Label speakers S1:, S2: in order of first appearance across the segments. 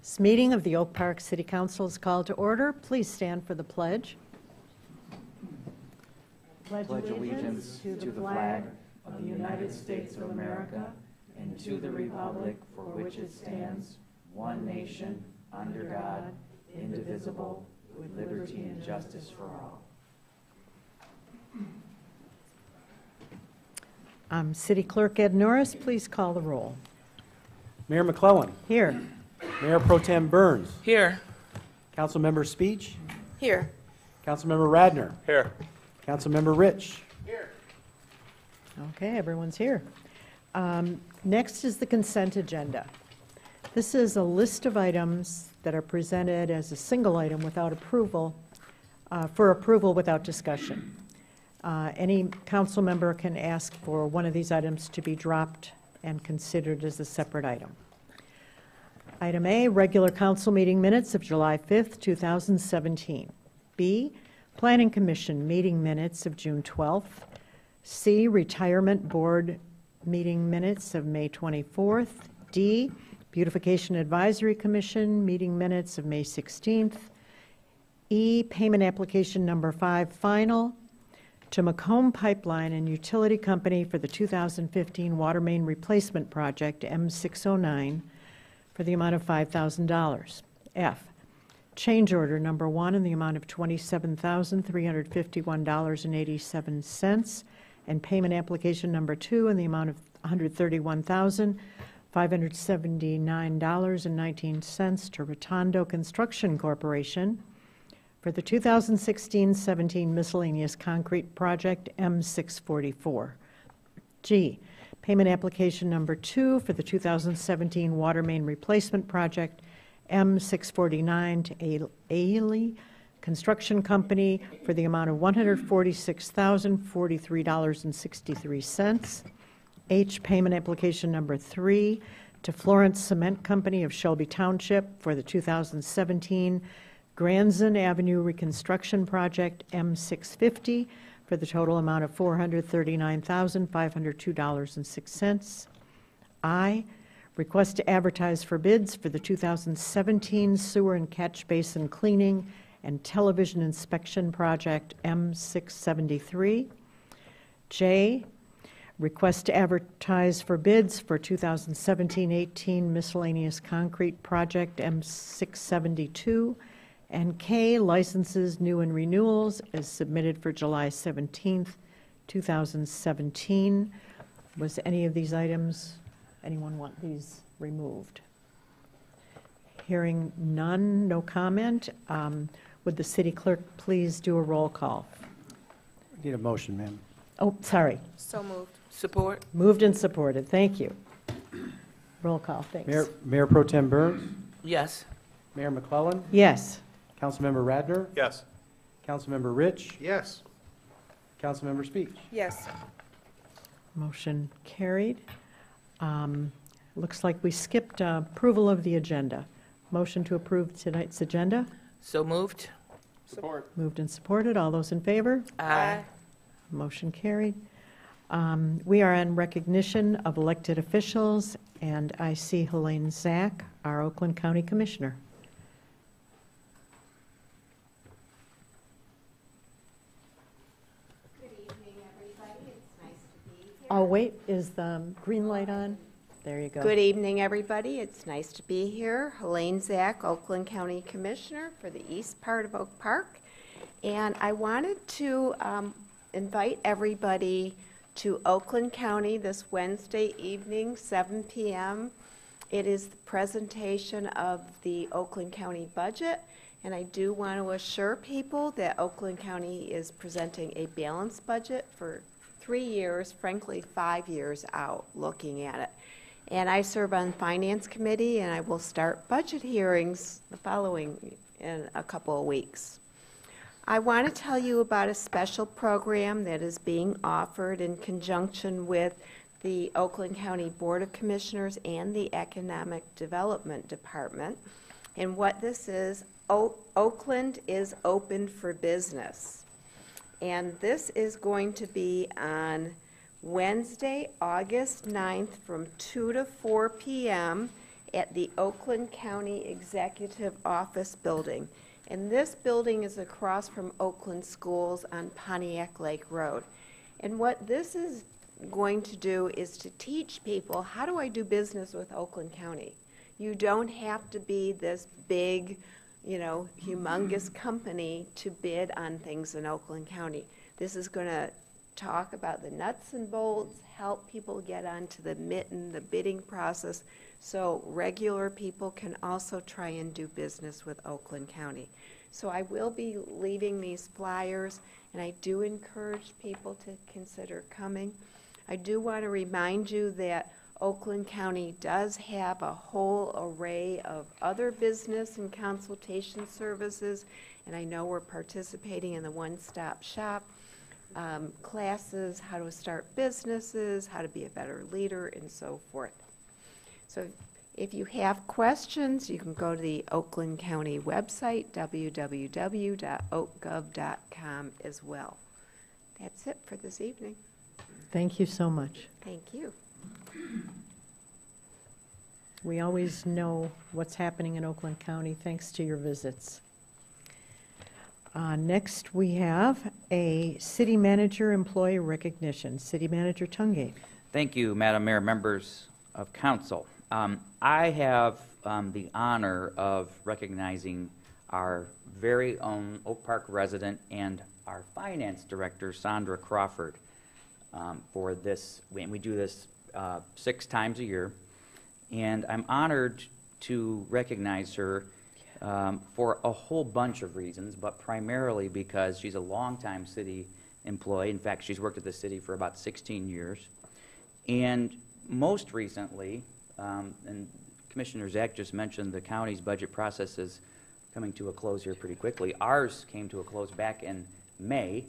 S1: This meeting of the Oak Park City Council is called to order. Please stand for the pledge.
S2: Pledge allegiance to the flag of the United States of America and to the republic for which it stands, one nation, under God, indivisible, with liberty and justice for all.
S1: City Clerk Ed Norris, please call the roll.
S3: Mayor McClellan.
S1: Here.
S3: Mayor Pro Tem Burns.
S4: Here.
S3: Councilmember Speech.
S4: Here.
S3: Councilmember Radner.
S4: Here.
S3: Councilmember Rich.
S4: Here.
S1: Okay, everyone's here. Next is the consent agenda. This is a list of items that are presented as a single item without approval, for approval without discussion. Any council member can ask for one of these items to be dropped and considered as a separate item. Item A, regular council meeting minutes of July 5th, 2017. B, Planning Commission meeting minutes of June 12th. C, Retirement Board meeting minutes of May 24th. D, Beautification Advisory Commission meeting minutes of May 16th. E, Payment Application Number 5 final to Macomb Pipeline and Utility Company for the 2015 Water Main Replacement Project M609 for the amount of $5,000. F, change order number 1 in the amount of $27,351.87 and payment application number 2 in the amount of $131,579.19 to Rotondo Construction Corporation for the 2016-17 miscellaneous concrete project M644. G, payment application number 2 for the 2017 water main replacement project M649 to Ailey Construction Company for the amount of $146,043.63. H, payment application number 3 to Florence Cement Company of Shelby Township for the 2017 Granson Avenue Reconstruction Project M650 for the total amount of $439,502.06. I, request to advertise for bids for the 2017 Sewer and Catch Basin Cleaning and Television Inspection Project M673. J, request to advertise for bids for 2017-18 Miscellaneous Concrete Project M672. And K, licenses new and renewals as submitted for July 17th, 2017. Was any of these items, anyone want these removed? Hearing none, no comment. Would the city clerk please do a roll call?
S3: Need a motion, ma'am.
S1: Oh, sorry.
S4: So moved. Support.
S1: Moved and supported. Thank you. Roll call, thanks.
S3: Mayor Pro Tem Burns.
S4: Yes.
S3: Mayor McClellan.
S1: Yes.
S3: Councilmember Radner.
S4: Yes.
S3: Councilmember Rich.
S4: Yes.
S3: Councilmember Speech.
S4: Yes.
S1: Motion carried. Looks like we skipped approval of the agenda. Motion to approve tonight's agenda.
S4: So moved. Support.
S1: Moved and supported. All those in favor?
S4: Aye.
S1: Motion carried. We are in recognition of elected officials, and I see Helene Zach, our Oakland County Commissioner.
S5: Good evening, everybody. It's nice to be here.
S1: Oh, wait, is the green light on? There you go.
S5: Good evening, everybody. It's nice to be here. Helene Zach, Oakland County Commissioner for the east part of Oak Park. And I wanted to invite everybody to Oakland County this Wednesday evening, 7 p.m. It is the presentation of the Oakland County budget. And I do want to assure people that Oakland County is presenting a balanced budget for 3 years, frankly 5 years out, looking at it. And I serve on Finance Committee, and I will start budget hearings the following in a couple of weeks. I want to tell you about a special program that is being offered in conjunction with the Oakland County Board of Commissioners and the Economic Development Department. And what this is, Oakland is open for business. And this is going to be on Wednesday, August 9th from 2 to 4 p.m. at the Oakland County Executive Office Building. And this building is across from Oakland Schools on Pontiac Lake Road. And what this is going to do is to teach people, how do I do business with Oakland County? You don't have to be this big, humongous company to bid on things in Oakland County. This is going to talk about the nuts and bolts, help people get onto the bidding process, so regular people can also try and do business with Oakland County. So I will be leaving these flyers, and I do encourage people to consider coming. I do want to remind you that Oakland County does have a whole array of other business and consultation services, and I know we're participating in the one-stop shop classes, how to start businesses, how to be a better leader, and so forth. So if you have questions, you can go to the Oakland County website, www.oakgov.com as well. That's it for this evening.
S1: Thank you so much.
S5: Thank you.
S1: We always know what's happening in Oakland County thanks to your visits. Next, we have a city manager employee recognition. City Manager Tungate.
S2: Thank you, Madam Mayor, members of council. I have the honor of recognizing our very own Oak Park resident and our finance director, Sandra Crawford, for this. We do this 6 times a year, and I'm honored to recognize her for a whole bunch of reasons, but primarily because she's a longtime city employee. In fact, she's worked at the city for about 16 years. And most recently, and Commissioner Zach just mentioned the county's budget process is coming to a close here pretty quickly. Ours came to a close back in May,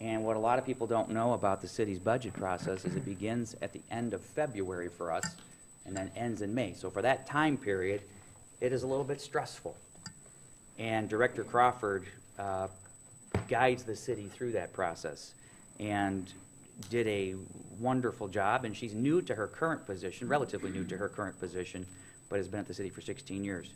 S2: and what a lot of people don't know about the city's budget process is it begins at the end of February for us and then ends in May. So for that time period, it is a little bit stressful. And Director Crawford guides the city through that process and did a wonderful job. And she's new to her current position, relatively new to her current position, but has been at the city for 16 years.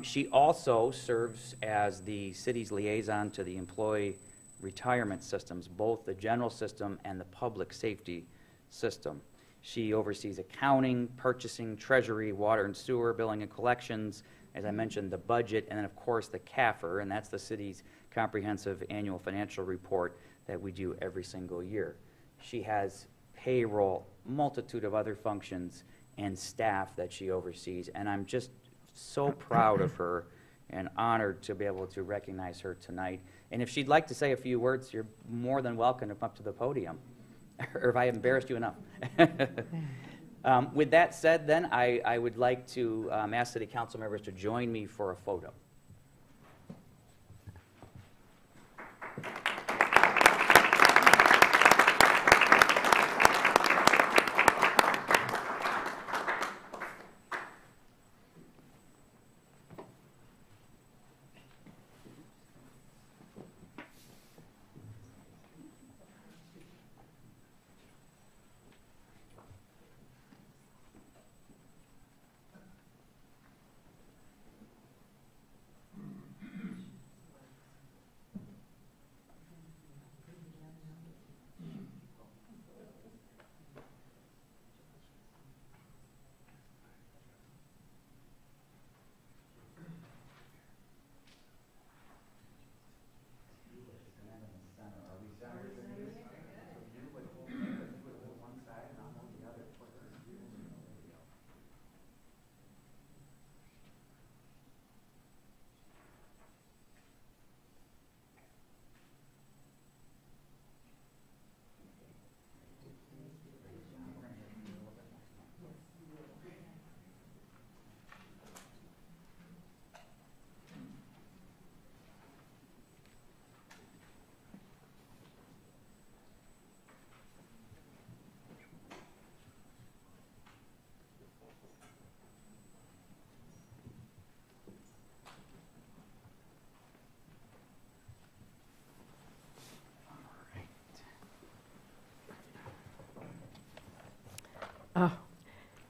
S2: She also serves as the city's liaison to the employee retirement systems, both the general system and the public safety system. She oversees accounting, purchasing, treasury, water and sewer, billing and collections, as I mentioned, the budget, and then, of course, the CAFR, and that's the city's comprehensive annual financial report that we do every single year. She has payroll, multitude of other functions, and staff that she oversees, and I'm just so proud of her and honored to be able to recognize her tonight. And if she'd like to say a few words, you're more than welcome to come up to the podium, or if I embarrassed you enough. With that said, then, I would like to ask city council members to join me for a photo.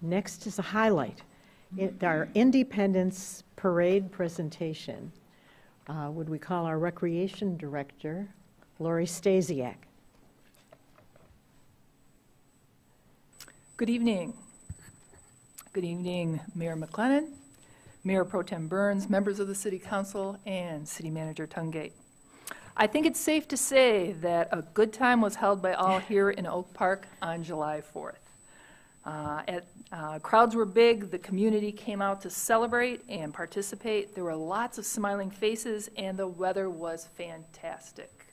S1: Next is a highlight. our Independence Parade presentation. Would we call our Recreation Director, Lori Stasiak?
S6: Good evening. Good evening, Mayor McLennan, Mayor Pro Tem Burns, members of the City Council, and City Manager Tungate. I think it's safe to say that a good time was held by all here in Oak Park on July 4th. Crowds were big, the community came out to celebrate and participate. There were lots of smiling faces, and the weather was fantastic.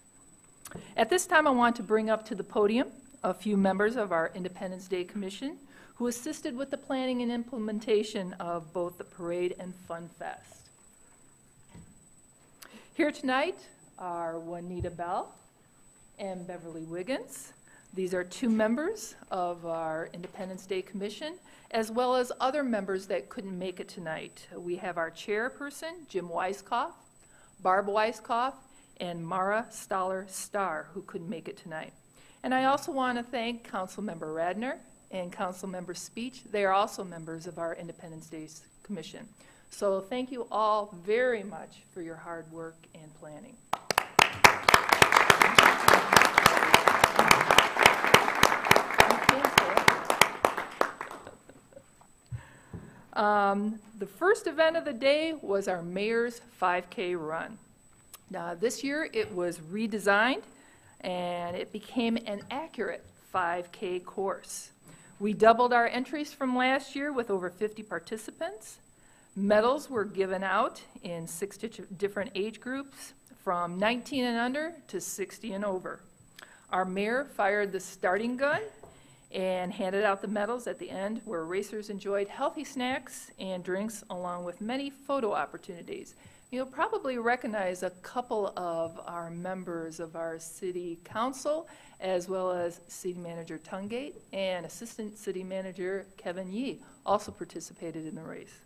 S6: At this time, I want to bring up to the podium a few members of our Independence Day Commission who assisted with the planning and implementation of both the parade and Fun Fest. Here tonight are Juanita Bell and Beverly Wiggins. These are two members of our Independence Day Commission, as well as other members that couldn't make it tonight. We have our chairperson, Jim Weiskopf, Barb Weiskopf, and Mara Stoller-Starr, who couldn't make it tonight. And I also want to thank Councilmember Radner and Councilmember Speech. They are also members of our Independence Day Commission. So thank you all very much for your hard work and planning. The first event of the day was our Mayor's 5K run. Now, this year it was redesigned and it became an accurate 5K course. We doubled our entries from last year with over 50 participants. Medals were given out in 6 different age groups, from 19 and under to 60 and over. Our mayor fired the starting gun and handed out the medals at the end, where racers enjoyed healthy snacks and drinks along with many photo opportunities. You'll probably recognize a couple of our members of our city council, as well as City Manager Tungate and Assistant City Manager Kevin Yee also participated in the race.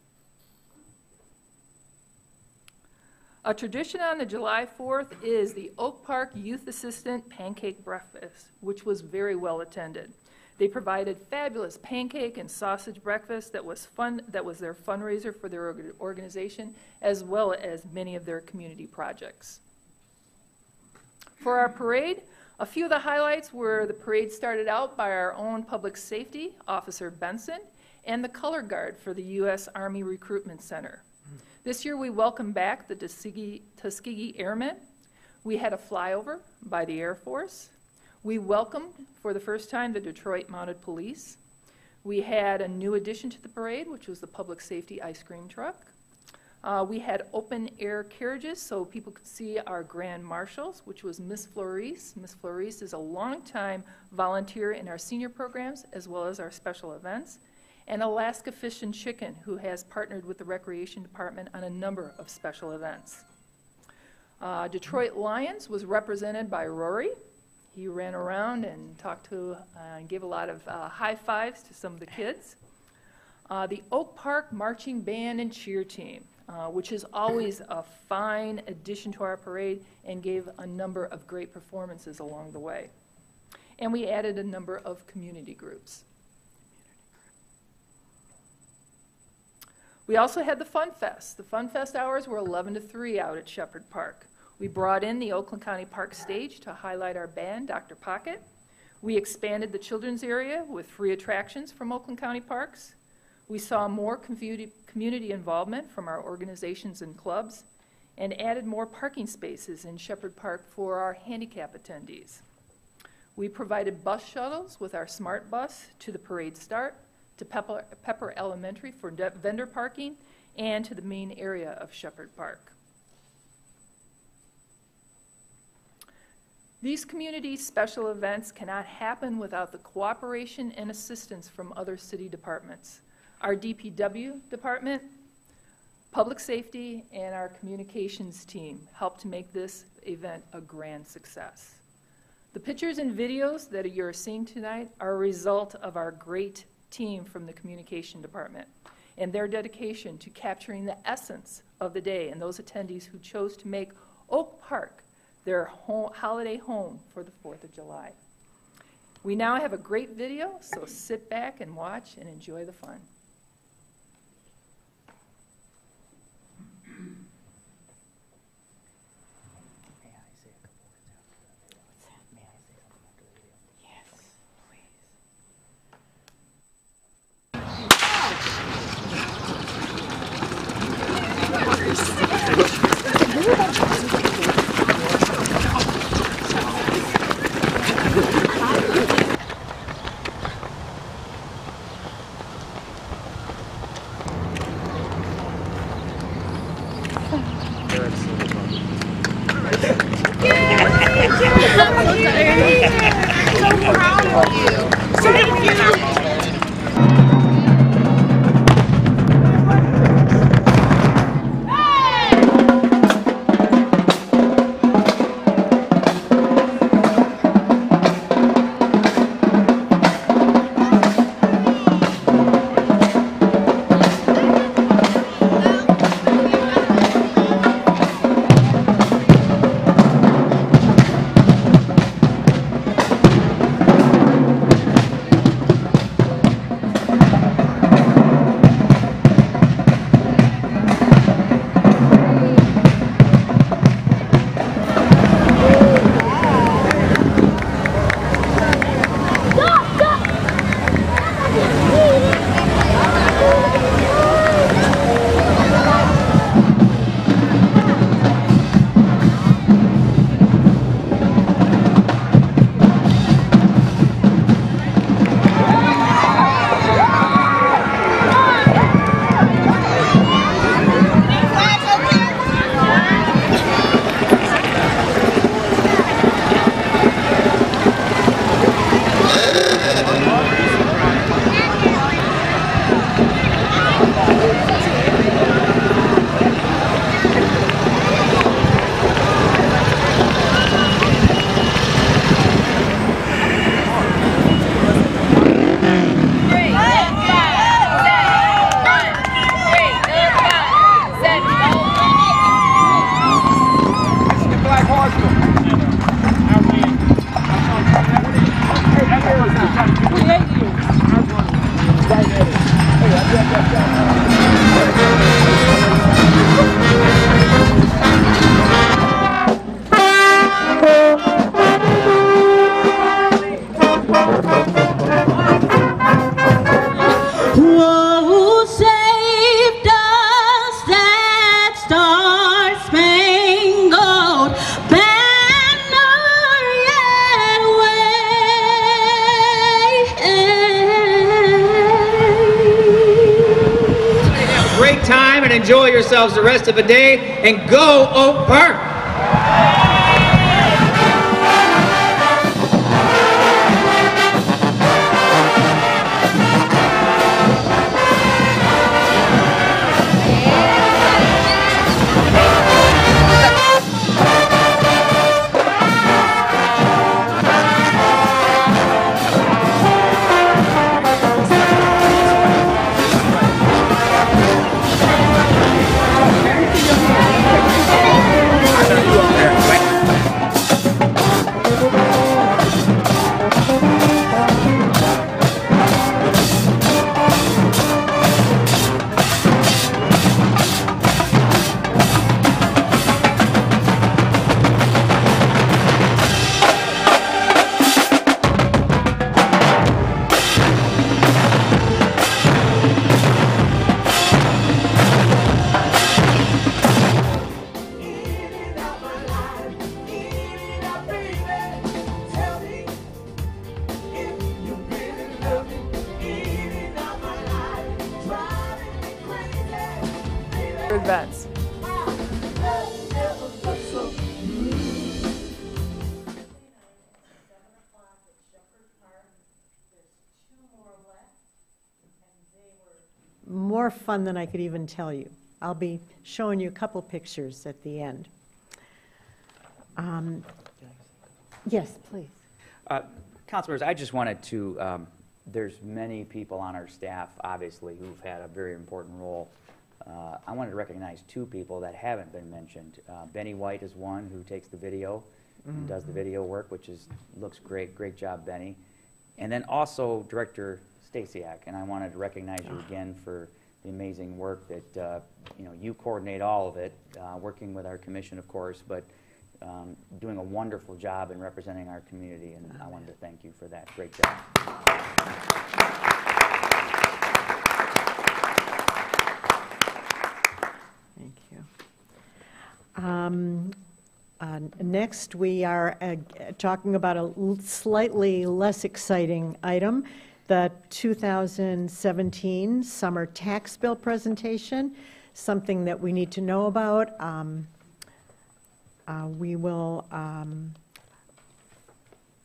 S6: A tradition on the July 4th is the Oak Park Youth Assistant Pancake Breakfast, which was very well attended. They provided fabulous pancake and sausage breakfast that was their fundraiser for their organization, as well as many of their community projects. For our parade, a few of the highlights were the parade started out by our own public safety officer Benson and the color guard for the U.S. Army Recruitment Center. This year we welcomed back the Tuskegee Airmen. We had a flyover by the Air Force. We welcomed, for the first time, the Detroit Mounted Police. We had a new addition to the parade, which was the public safety ice cream truck. We had open air carriages so people could see our grand marshals, which was Miss Florice. Miss Florice is a longtime volunteer in our senior programs as well as our special events. And Alaska Fish and Chicken, who has partnered with the Recreation Department on a number of special events. Detroit Lions was represented by Rory. He ran around and talked to and gave a lot of high fives to some of the kids. The Oak Park Marching Band and Cheer Team, which is always a fine addition to our parade and gave a number of great performances along the way. And we added a number of community groups. We also had the Fun Fest. The Fun Fest hours were 11 to 3 out at Shepherd Park. We brought in the Oakland County Park stage to highlight our band, Dr. Pocket. We expanded the children's area with free attractions from Oakland County Parks. We saw more community involvement from our organizations and clubs and added more parking spaces in Shepherd Park for our handicap attendees. We provided bus shuttles with our Smart Bus to the parade start, to Pepper Elementary for vendor parking, and to the main area of Shepherd Park. These community special events cannot happen without the cooperation and assistance from other city departments. Our DPW department, public safety, and our communications team helped to make this event a grand success. The pictures and videos that you're seeing tonight are a result of our great team from the communication department and their dedication to capturing the essence of the day and those attendees who chose to make Oak Park their holiday home for the 4th of July. We now have a great video, so sit back and watch and enjoy the fun.
S7: Enjoy yourselves the rest of the day, and go Oak Park!
S6: Events.
S1: More fun than I could even tell you. I'll be showing you a couple pictures at the end. Yes, please.
S2: Councilors, I just wanted to, there's many people on our staff, obviously, who've had a very important role. I wanted to recognize two people that haven't been mentioned. Benny White is one who takes the video and does the video work, which looks great. Great job, Benny. And then also Director Stasiak, and I wanted to recognize you again for the amazing work that you coordinate all of it, working with our commission, of course, but doing a wonderful job in representing our community, and I wanted to thank you for that. Great job.
S1: Thank you. Next, we are talking about a slightly less exciting item, the 2017 summer tax bill presentation, something that we need to know about. We will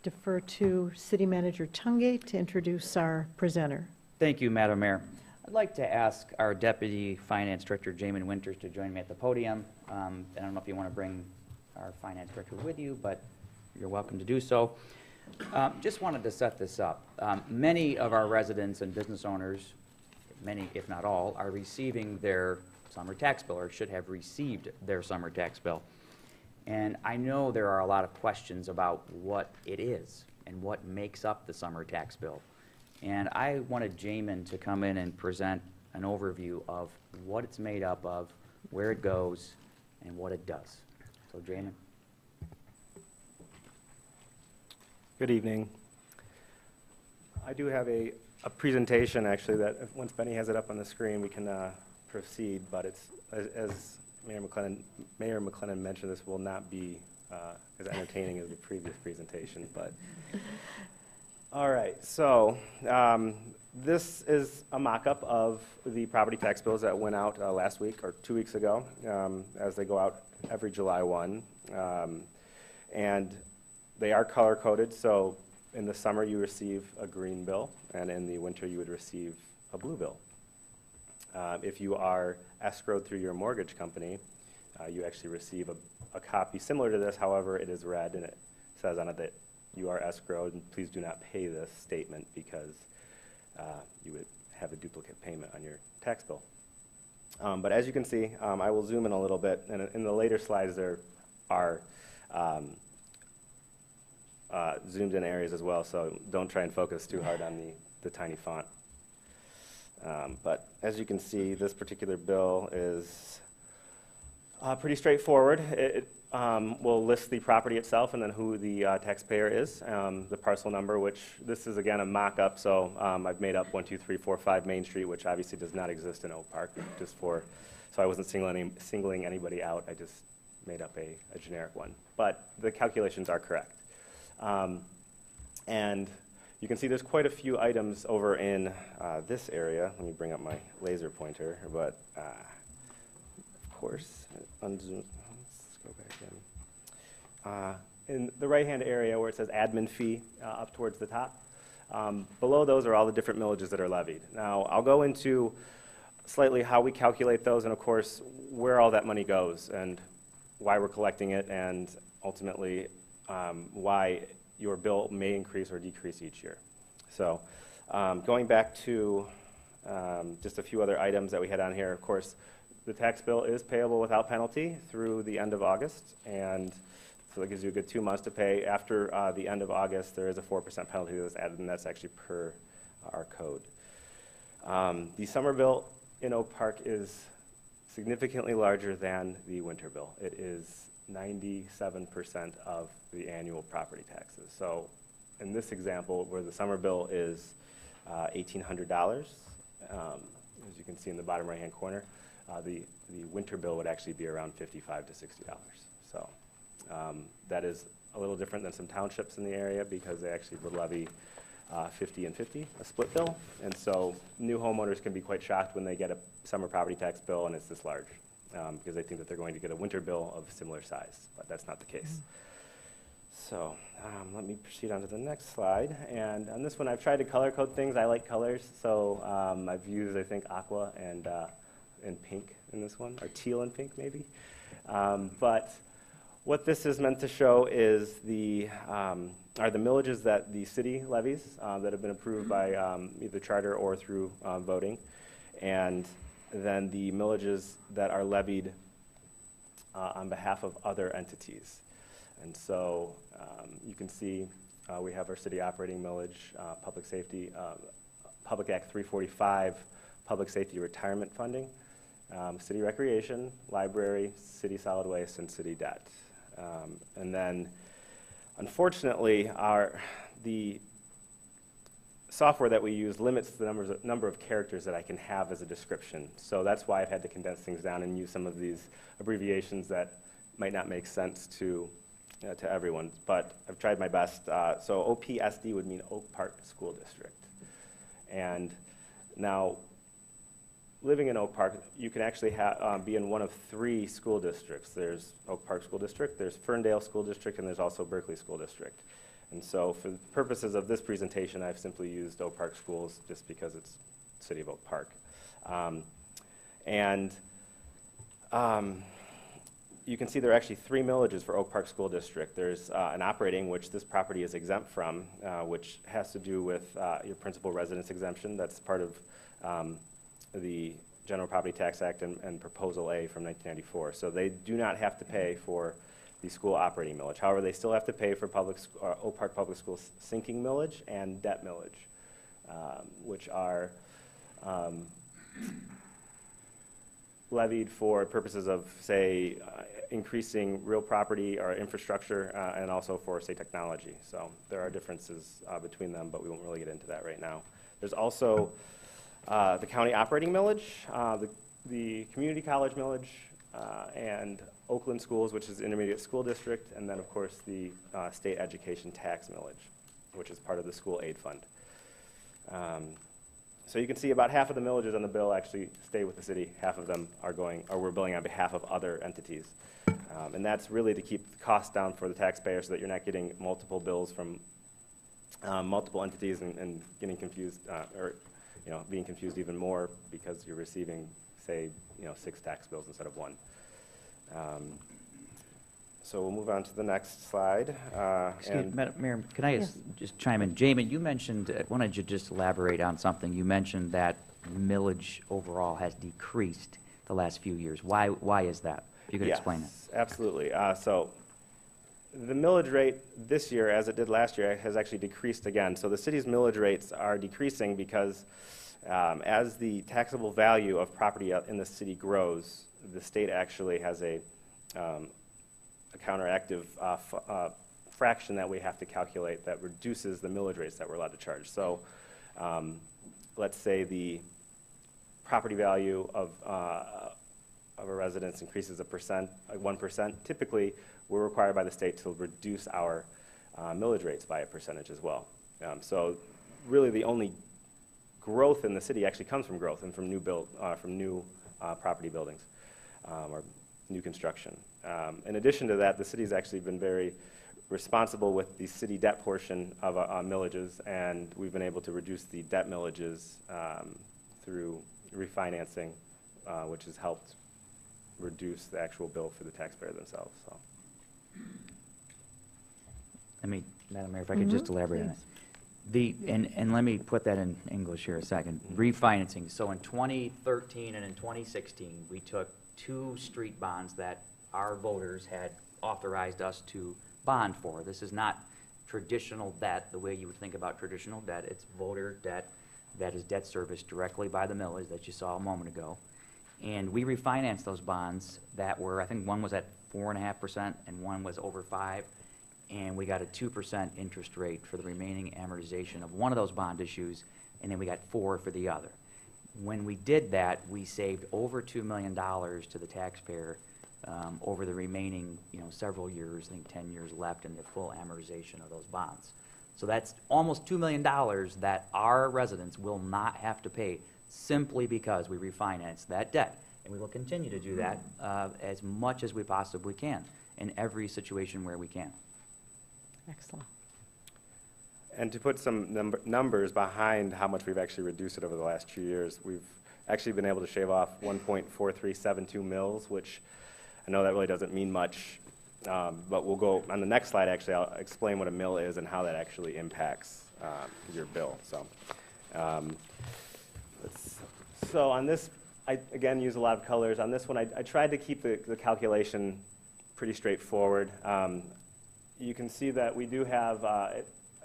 S1: defer to City Manager Tungate to introduce our presenter.
S2: Thank you, Madam Mayor. I'd like to ask our Deputy Finance Director, Jamin Winters, to join me at the podium. I don't know if you want to bring our Finance Director with you, but you're welcome to do so. Just wanted to set this up. Many of our residents and business owners, many, if not all, are receiving their summer tax bill or should have received their summer tax bill. And I know there are a lot of questions about what it is and what makes up the summer tax bill. And I wanted Jamin to come in and present an overview of what it's made up of, where it goes, and what it does. So, Jamin.
S8: Good evening. I do have a presentation, actually, that once Benny has it up on the screen, we can proceed. But it's, as Mayor McLennan mentioned, this will not be as entertaining as the previous presentation. But all right, so this is a mock-up of the property tax bills that went out last week or 2 weeks ago, as they go out every July 1. And they are color-coded, so in the summer you receive a green bill, and in the winter you would receive a blue bill. If you are escrowed through your mortgage company, you actually receive a copy similar to this. However, it is red, and it says on it that you are escrowed, and please do not pay this statement because you would have a duplicate payment on your tax bill. But as you can see, I will zoom in a little bit, and in the later slides there are zoomed in areas as well, so don't try and focus too hard on the tiny font. But as you can see, this particular bill is pretty straightforward. It will list the property itself and then who the taxpayer is, the parcel number, which this is again a mock-up, so I've made up 1, 2, 3, 4, 5 Main Street, which obviously does not exist in Oak Park, just for, so I wasn't singling anybody out, I just made up a generic one. But the calculations are correct. And you can see there's quite a few items over in this area. Let me bring up my laser pointer, but of course, unzoom. Let's go back in. In the right-hand area where it says admin fee up towards the top, below those are all the different millages that are levied. Now, I'll go into slightly how we calculate those and, of course, where all that money goes and why we're collecting it and ultimately why your bill may increase or decrease each year. So going back to just a few other items that we had on here, of course, the tax bill is payable without penalty through the end of August, and so that gives you a good 2 months to pay. After the end of August, there is a 4% penalty that's added, and that's actually per our code. The summer bill in Oak Park is significantly larger than the winter bill. It is 97% of the annual property taxes. So in this example, where the summer bill is $1,800, as you can see in the bottom right-hand corner, the winter bill would actually be around $55 to $60. So that is a little different than some townships in the area because they actually would levy 50 and 50, a split bill. And so new homeowners can be quite shocked when they get a summer property tax bill and it's this large. Because they think that they're going to get a winter bill of similar size, but that's not the case. So let me proceed on to the next slide. And on this one, I've tried to color code things. I like colors, so I've used, I think, aqua and pink in this one, or teal and pink maybe. But what this is meant to show is are the millages that the city levies that have been approved by either charter or through voting, and then the millages that are levied on behalf of other entities. And so you can see we have our city operating millage, public safety, Public Act 345, public safety retirement funding, city recreation, library, city solid waste, and city debt. And then, unfortunately, the software that we use limits the number of characters that I can have as a description. So that's why I've had to condense things down and use some of these abbreviations that might not make sense to everyone, but I've tried my best. So OPSD would mean Oak Park School District. And now, living in Oak Park, you can actually be in one of 3 school districts. There's Oak Park School District, there's Ferndale School District, and there's also Berkeley School District. And so for the purposes of this presentation, I've simply used Oak Park Schools just because it's City of Oak Park. You can see there are actually 3 millages for Oak Park School District. There's an operating, which this property is exempt from, which has to do with your principal residence exemption. That's part of the General Property Tax Act and Proposal A from 1994. So they do not have to pay for the school operating millage. However, they still have to pay for Oak Park Public Schools sinking millage and debt millage, which are levied for purposes of, say, increasing real property or infrastructure, and also for, say, technology. So there are differences between them, but we won't really get into that right now. There's also the county operating millage, the community college millage, and Oakland Schools, which is the intermediate school district, and then, of course, the state education tax millage, which is part of the school aid fund. So you can see about half of the millages on the bill actually stay with the city. Half of them are we're billing on behalf of other entities. And that's really to keep the costs down for the taxpayer so that you're not getting multiple bills from multiple entities and getting confused, or being confused even more because you're receiving, say, 6 tax bills instead of 1. So we'll move on to the next slide.
S9: Excuse me, Madam Mayor, can I just chime in? Jamie, you mentioned, why don't you just elaborate on something? You mentioned that millage overall has decreased the last few years. Why is that? If you could explain it.
S8: Yes, absolutely. So the millage rate this year, as it did last year, has actually decreased again. So the city's millage rates are decreasing because as the taxable value of property in the city grows, the state actually has a counteractive fraction that we have to calculate that reduces the millage rates that we're allowed to charge. So let's say the property value of a residence increases 1%. Typically, we're required by the state to reduce our millage rates by a percentage as well. So really the only growth in the city actually comes from growth and from new property buildings or new construction. In addition to that, the city's actually been very responsible with the city debt portion of millages, and we've been able to reduce the debt millages through refinancing, which has helped reduce the actual bill for the taxpayer themselves. So.
S9: Madam Mayor, if I could just elaborate on it. And let me put that in English here a second. Refinancing. So in 2013 and in 2016, we took 2 street bonds that our voters had authorized us to bond for. This is not traditional debt the way you would think about traditional debt. It's voter debt that is debt serviced directly by the millage that you saw a moment ago. And we refinanced those bonds that were, I think one was at 4.5% and one was over 5%. And we got a 2% interest rate for the remaining amortization of one of those bond issues, and then we got 4% for the other. When we did that, we saved over $2 million to the taxpayer over the remaining, several years, I think 10 years left in the full amortization of those bonds. So that's almost $2 million that our residents will not have to pay simply because we refinance that debt. And we will continue to do that as much as we possibly can in every situation where we can.
S1: Excellent.
S8: And to put some numbers behind how much we've actually reduced it over the last 2 years, we've actually been able to shave off 1.4372 mils, which I know that really doesn't mean much, but we'll go on the next slide. Actually, I'll explain what a mill is and how that actually impacts your bill. So on this, I again use a lot of colors. On this one, I tried to keep the calculation pretty straightforward. You can see that we do have,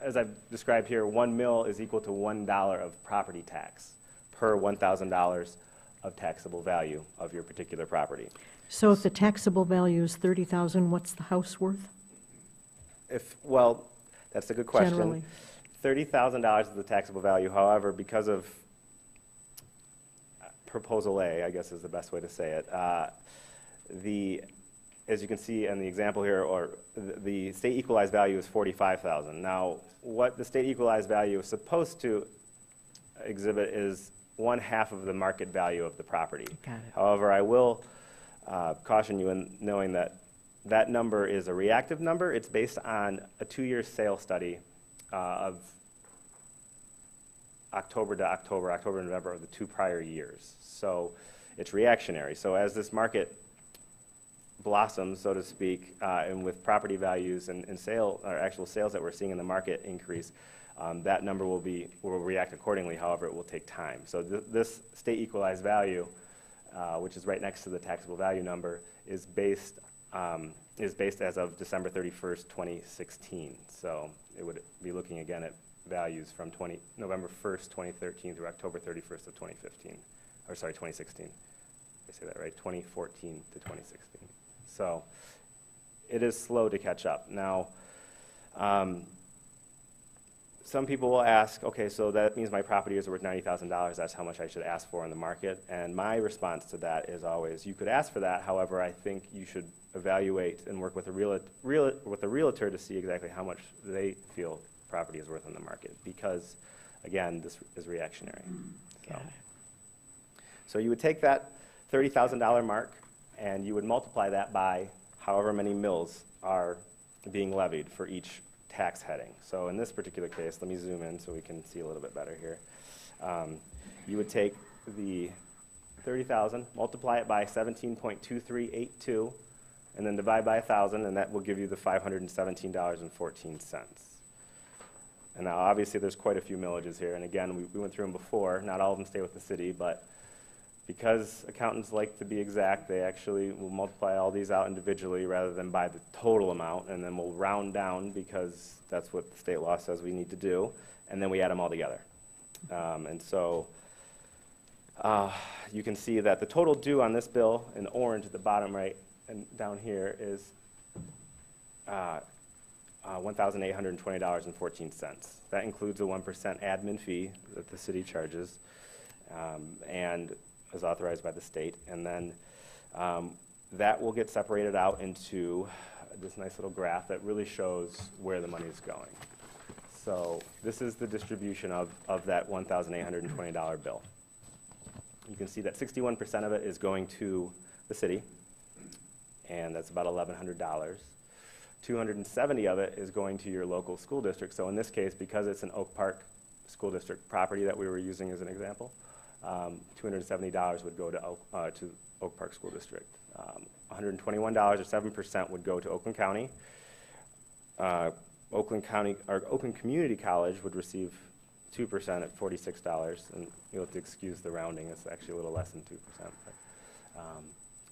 S8: as I've described here, 1 mil is equal to $1 of property tax per $1,000 of taxable value of your particular property.
S1: So if the taxable value is $30,000, what's the house worth?
S8: Well, that's a good question.
S1: Generally.
S8: $30,000 is the taxable value. However, because of Proposal A, I guess is the best way to say it, as you can see in the example here, the state equalized value is $45,000. Now, what the state equalized value is supposed to exhibit is 1/2 of the market value of the property.
S1: Got it.
S8: However, I will caution you in knowing that that number is a reactive number. It's based on a 2-year sale study of October to October, October and November of the 2 prior years. So it's reactionary. So as this market blossoms, so to speak, and with property values and actual sales that we're seeing in the market increase, that number will react accordingly. However, it will take time. So this state equalized value, which is right next to the taxable value number, is based as of December 31st, 2016. So it would be looking again at values from November 1st, 2013 through October 31st of 2015, or sorry, 2016. Did I say that right? 2014 to 2016. So it is slow to catch up. Now, some people will ask, okay, so that means my property is worth $90,000. That's how much I should ask for in the market. And my response to that is always, you could ask for that. However, I think you should evaluate and work with a realtor to see exactly how much they feel property is worth in the market. Because, again, this is reactionary. So you would take that $30,000 mark, and you would multiply that by however many mills are being levied for each tax heading. So in this particular case, let me zoom in so we can see a little bit better here. You would take the 30,000, multiply it by 17.2382, and then divide by 1,000, and that will give you the $517.14. And now obviously there's quite a few millages here, and again, we went through them before. Not all of them stay with the city, but because accountants like to be exact, they actually will multiply all these out individually rather than by the total amount, and then we'll round down because that's what the state law says we need to do, and then we add them all together. And so you can see that the total due on this bill in orange at the bottom right and down here is $1,820.14. That includes a 1% admin fee that the city charges, and is authorized by the state, and then that will get separated out into this nice little graph that really shows where the money is going. So this is the distribution of that $1,820 bill. You can see that 61% of it is going to the city, and that's about $1,100. 270 of it is going to your local school district. So in this case, because it's an Oak Park School District property that we were using as an example, $270 would go to Oak Park School District. $121 or 7% would go to Oakland County. Oakland Community College would receive 2% at $46, and you'll have to excuse the rounding. It's actually a little less than 2%. But,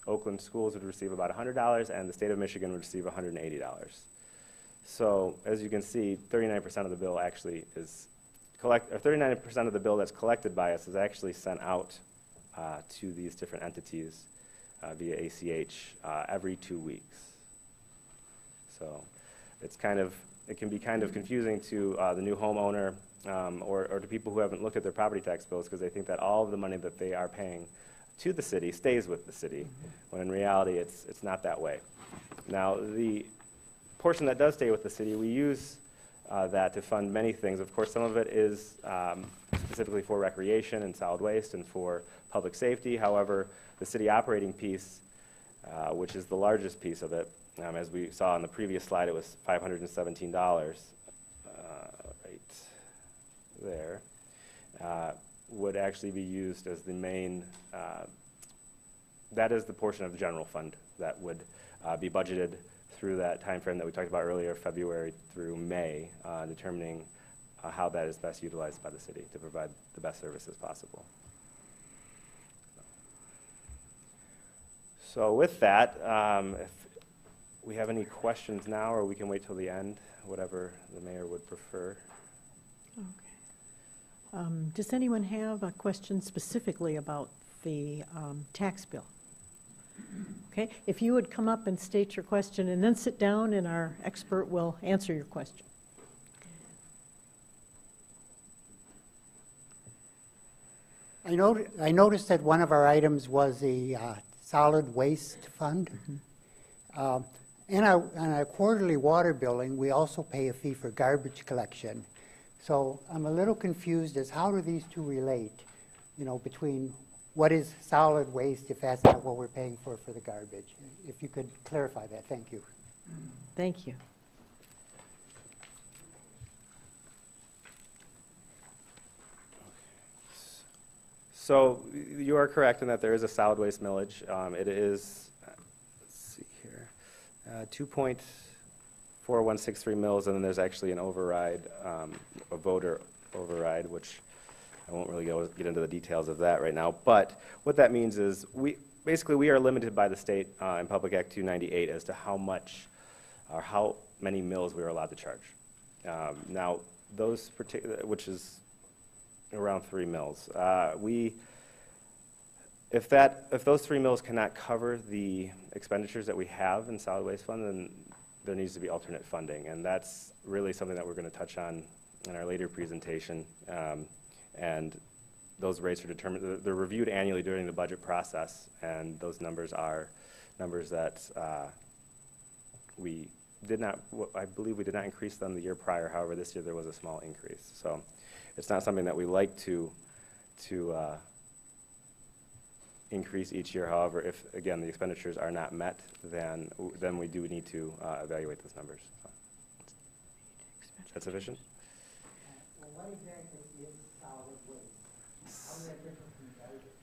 S8: Oakland schools would receive about $100, and the state of Michigan would receive $180. So as you can see, 39% of the bill actually is 39% of the bill that's collected by us is actually sent out to these different entities via ACH every 2 weeks. So it can be kind of confusing to the new homeowner or to people who haven't looked at their property tax bills, because they think that all of the money that they are paying to the city stays with the city, when in reality it's not that way. Now, the portion that does stay with the city, we use that to fund many things. Of course, some of it is specifically for recreation and solid waste and for public safety. However, the city operating piece, which is the largest piece of it, as we saw on the previous slide, it was $517 right there, would actually be used as the main, that is the portion of the general fund that would be budgeted through that time frame that we talked about earlier, February through May, determining how that is best utilized by the city to provide the best services possible. So with that, if we have any questions now, or we can wait till the end, whatever the mayor would prefer.
S1: Okay. Does anyone have a question specifically about the tax bill? Okay, if you would come up and state your question and then sit down and our expert will answer your question.
S10: I noticed that one of our items was the solid waste fund. In our quarterly water billing, we also pay a fee for garbage collection. So I'm a little confused as how do these two relate? you know, between what is solid waste if that's not what we're paying for the garbage. If you could clarify that, thank you.
S1: Thank you.
S8: So you are correct in that there is a solid waste millage. It is, let's see here, 2.4163 mils, and then there's actually an override, a voter override, which I won't really get into the details of that right now. But what that means is we are limited by the state in Public Act 298 as to how much or how many mills we are allowed to charge. Now, those particular, which is around 3 mills. If those 3 mills cannot cover the expenditures that we have in solid waste fund, then there needs to be alternate funding, and that's really something that we're going to touch on in our later presentation. And those rates are determined; they're reviewed annually during the budget process, and those numbers are numbers that we did not. I believe we did not increase them the year prior. However, this year there was a small increase. So. It's not something that we like to increase each year. However, if, again, the expenditures are not met, then we do need to evaluate those numbers. So, is that sufficient?
S10: Well, what exactly is solid waste? How is that different from garbage?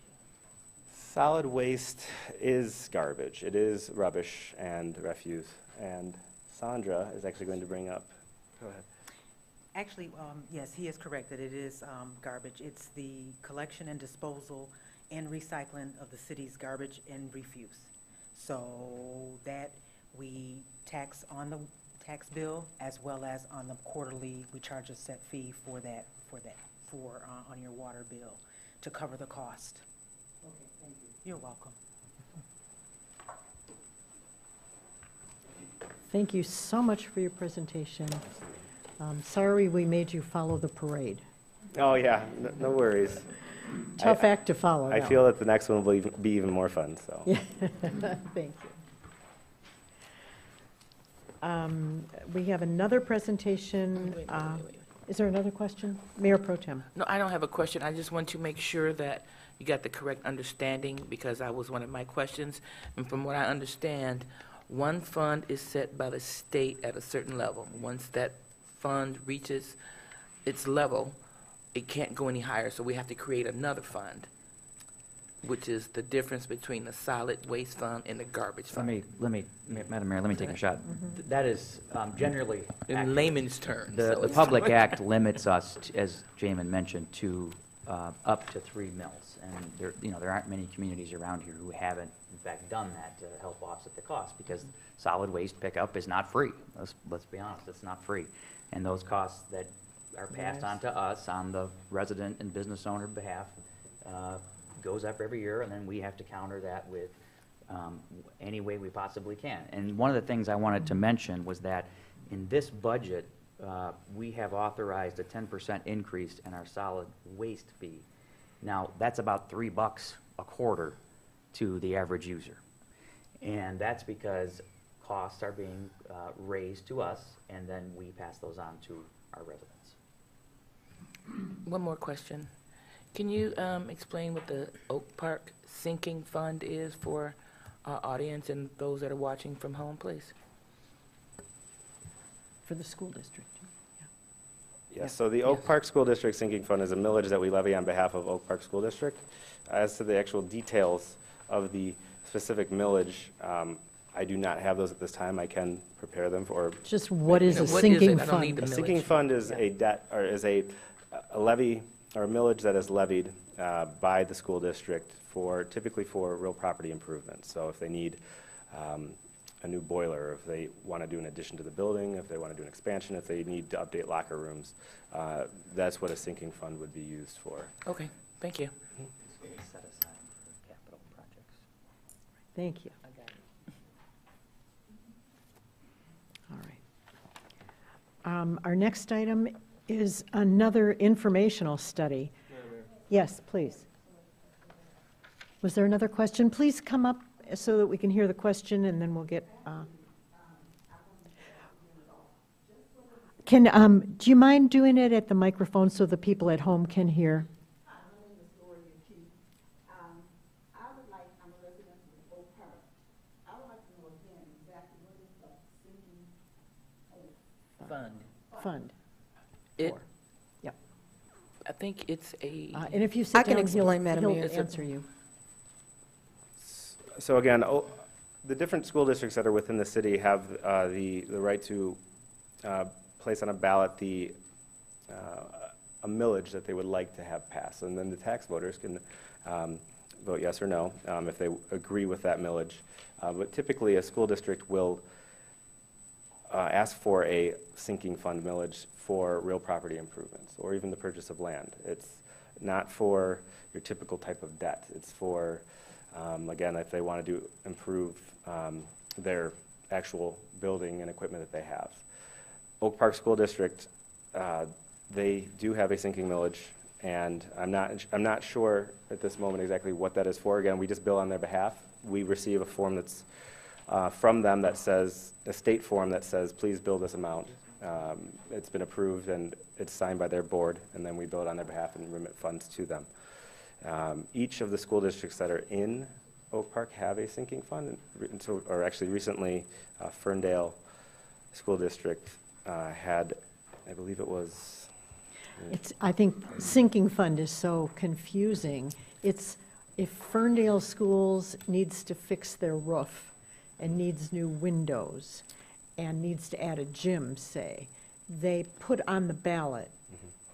S8: Solid waste is garbage. It is rubbish and refuse. And Sandra is actually going to bring up, go ahead.
S11: Actually, yes, he is correct that it is garbage. It's the collection and disposal and recycling of the city's garbage and refuse. So that we tax on the tax bill as well as on the quarterly, we charge a set fee for that, on your water bill to cover the cost.
S10: Okay, thank you.
S11: You're welcome.
S1: Thank you so much for your presentation. Sorry we made you follow the parade.
S8: Oh, yeah, no worries.
S1: Tough act to follow.
S8: I
S1: though.
S8: feel that the next one will be even more fun. So.
S1: Yeah. Thank you. We have another presentation.
S4: Wait.
S1: Is there another question? Mayor Pro Tem.
S4: No, I don't have a question. I just want to make sure that you got the correct understanding, because that was one of my questions. And from what I understand, one fund is set by the state at a certain level. Once that fund reaches its level, it can't go any higher, so we have to create another fund, which is the difference between the solid waste fund and the garbage fund.
S9: Madam Mayor, let me take a shot. That is generally,
S4: In layman's terms.
S9: the
S4: so it's-
S9: Public Act limits us, as Jamin mentioned, to up to 3 mills. And there aren't many communities around here who haven't, in fact, done that to help offset the cost, because solid waste pickup is not free. Let's be honest, it's not free. And those costs that are passed on to us on the resident and business owner behalf goes up every year, and then we have to counter that with any way we possibly can. And one of the things I wanted to mention was that in this budget, we have authorized a 10% increase in our solid waste fee. Now, that's about $3 a quarter to the average user. And that's because costs are being raised to us, and then we pass those on to our residents.
S4: One more question. Can you explain what the Oak Park Sinking Fund is for our audience and those that are watching from home, please?
S1: For the school district.
S8: Yes, so the Oak Park School District Sinking Fund is a millage that we levy on behalf of Oak Park School District. As to the actual details of the specific millage, I do not have those at this time. I can prepare them for.
S1: Just what is a
S4: What is
S1: sinking
S4: it? I don't need
S1: fund?
S4: the
S8: A sinking
S4: millage.
S8: fund is a debt, or is a levy, or a millage that is levied by the school district typically for real property improvements. So if they need a new boiler, if they want to do an addition to the building, if they want to do an expansion, if they need to update locker rooms, that's what a sinking fund would be used for.
S4: Okay, thank you.
S9: Set aside for capital projects.
S1: Thank you.
S4: I got it.
S1: All right. Our next item is another informational study. Yes, please. Was there another question? Please come up so that we can hear the question, and then we'll get. Do you mind doing it at the microphone so the people at home can hear? Fund.
S4: It,
S1: For. Yep.
S4: I think it's a,
S1: And if you
S12: I
S1: sit
S12: can
S1: down,
S12: explain, Madam
S1: he'll
S12: Mayor.
S1: answer you.
S8: So again, the different school districts that are within the city have the right to place on a ballot a millage that they would like to have passed. And then the tax voters can vote yes or no if they agree with that millage. But typically, a school district will ask for a sinking fund millage for real property improvements or even the purchase of land. It's not for your typical type of debt. It's for, again, if they want to improve their actual building and equipment that they have. Oak Park School District, they do have a sinking millage, and I'm not sure at this moment exactly what that is for. Again, we just bill on their behalf. We receive a form that's from them that says, a state form that says, please bill this amount. It's been approved and it's signed by their board, and then we bill it on their behalf and remit funds to them. Each of the school districts that are in Oak Park have a sinking fund, or actually recently, Ferndale School District had, I believe it was.
S1: I think sinking fund is so confusing. It's if Ferndale Schools needs to fix their roof and needs new windows and needs to add a gym, say, they put on the ballot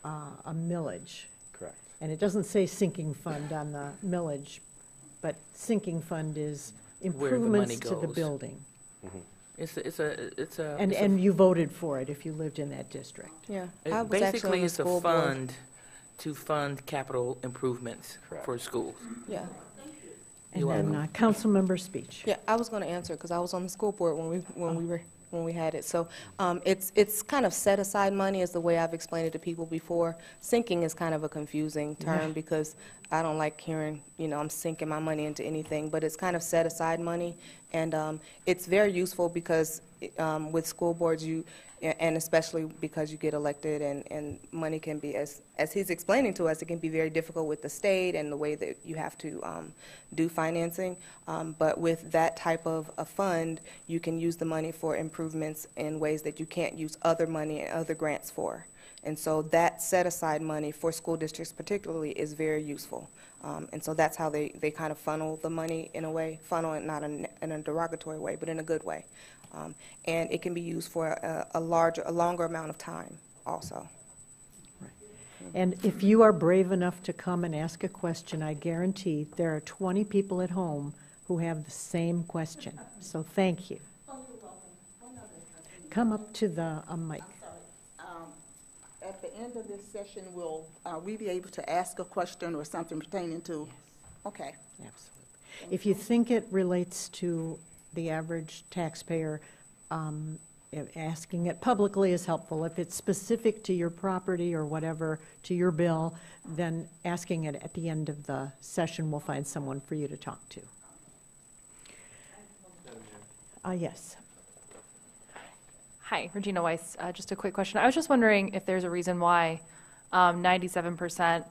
S1: a millage.
S8: Correct.
S1: And it doesn't say sinking fund on the millage, but sinking fund is
S4: Where the money
S1: improvements to the
S4: goes.
S1: building.
S4: it's a.
S1: And you voted for it if you lived in that district.
S12: Yeah,
S4: It
S12: I was actually
S4: basically
S12: on the
S4: it's a
S12: school board.
S4: fund to fund capital improvements
S8: Correct.
S4: for schools.
S12: Yeah,
S1: And
S4: You're
S1: then
S4: welcome.
S1: council member speech.
S12: yeah, I was going to answer because I was on the school board when we had it. So it's kind of set aside money is the way I've explained it to people before. Sinking is kind of a confusing term because I don't like hearing, I'm sinking my money into anything, but it's kind of set aside money. And it's very useful because with school boards, and especially because you get elected and money can be, as he's explaining to us, it can be very difficult with the state and the way that you have to do financing. But with that type of a fund, you can use the money for improvements in ways that you can't use other money and other grants for. And so that set-aside money for school districts particularly is very useful. And so that's how they kind of funnel the money in a way, funnel it not in a derogatory way, but in a good way. And it can be used for a longer amount of time also.
S1: And if you are brave enough to come and ask a question, I guarantee there are 20 people at home who have the same question. So thank you. Come up to the mic.
S13: At the end of this session, will we be able to ask a question or something pertaining to? Okay.
S1: Absolutely. If you think it relates to the average taxpayer, asking it publicly is helpful. If it's specific to your property or whatever, to your bill, then asking it at the end of the session, we'll find someone for you to talk to. Yes.
S14: Hi, Regina Weiss. Just a quick question. I was just wondering if there's a reason why 97%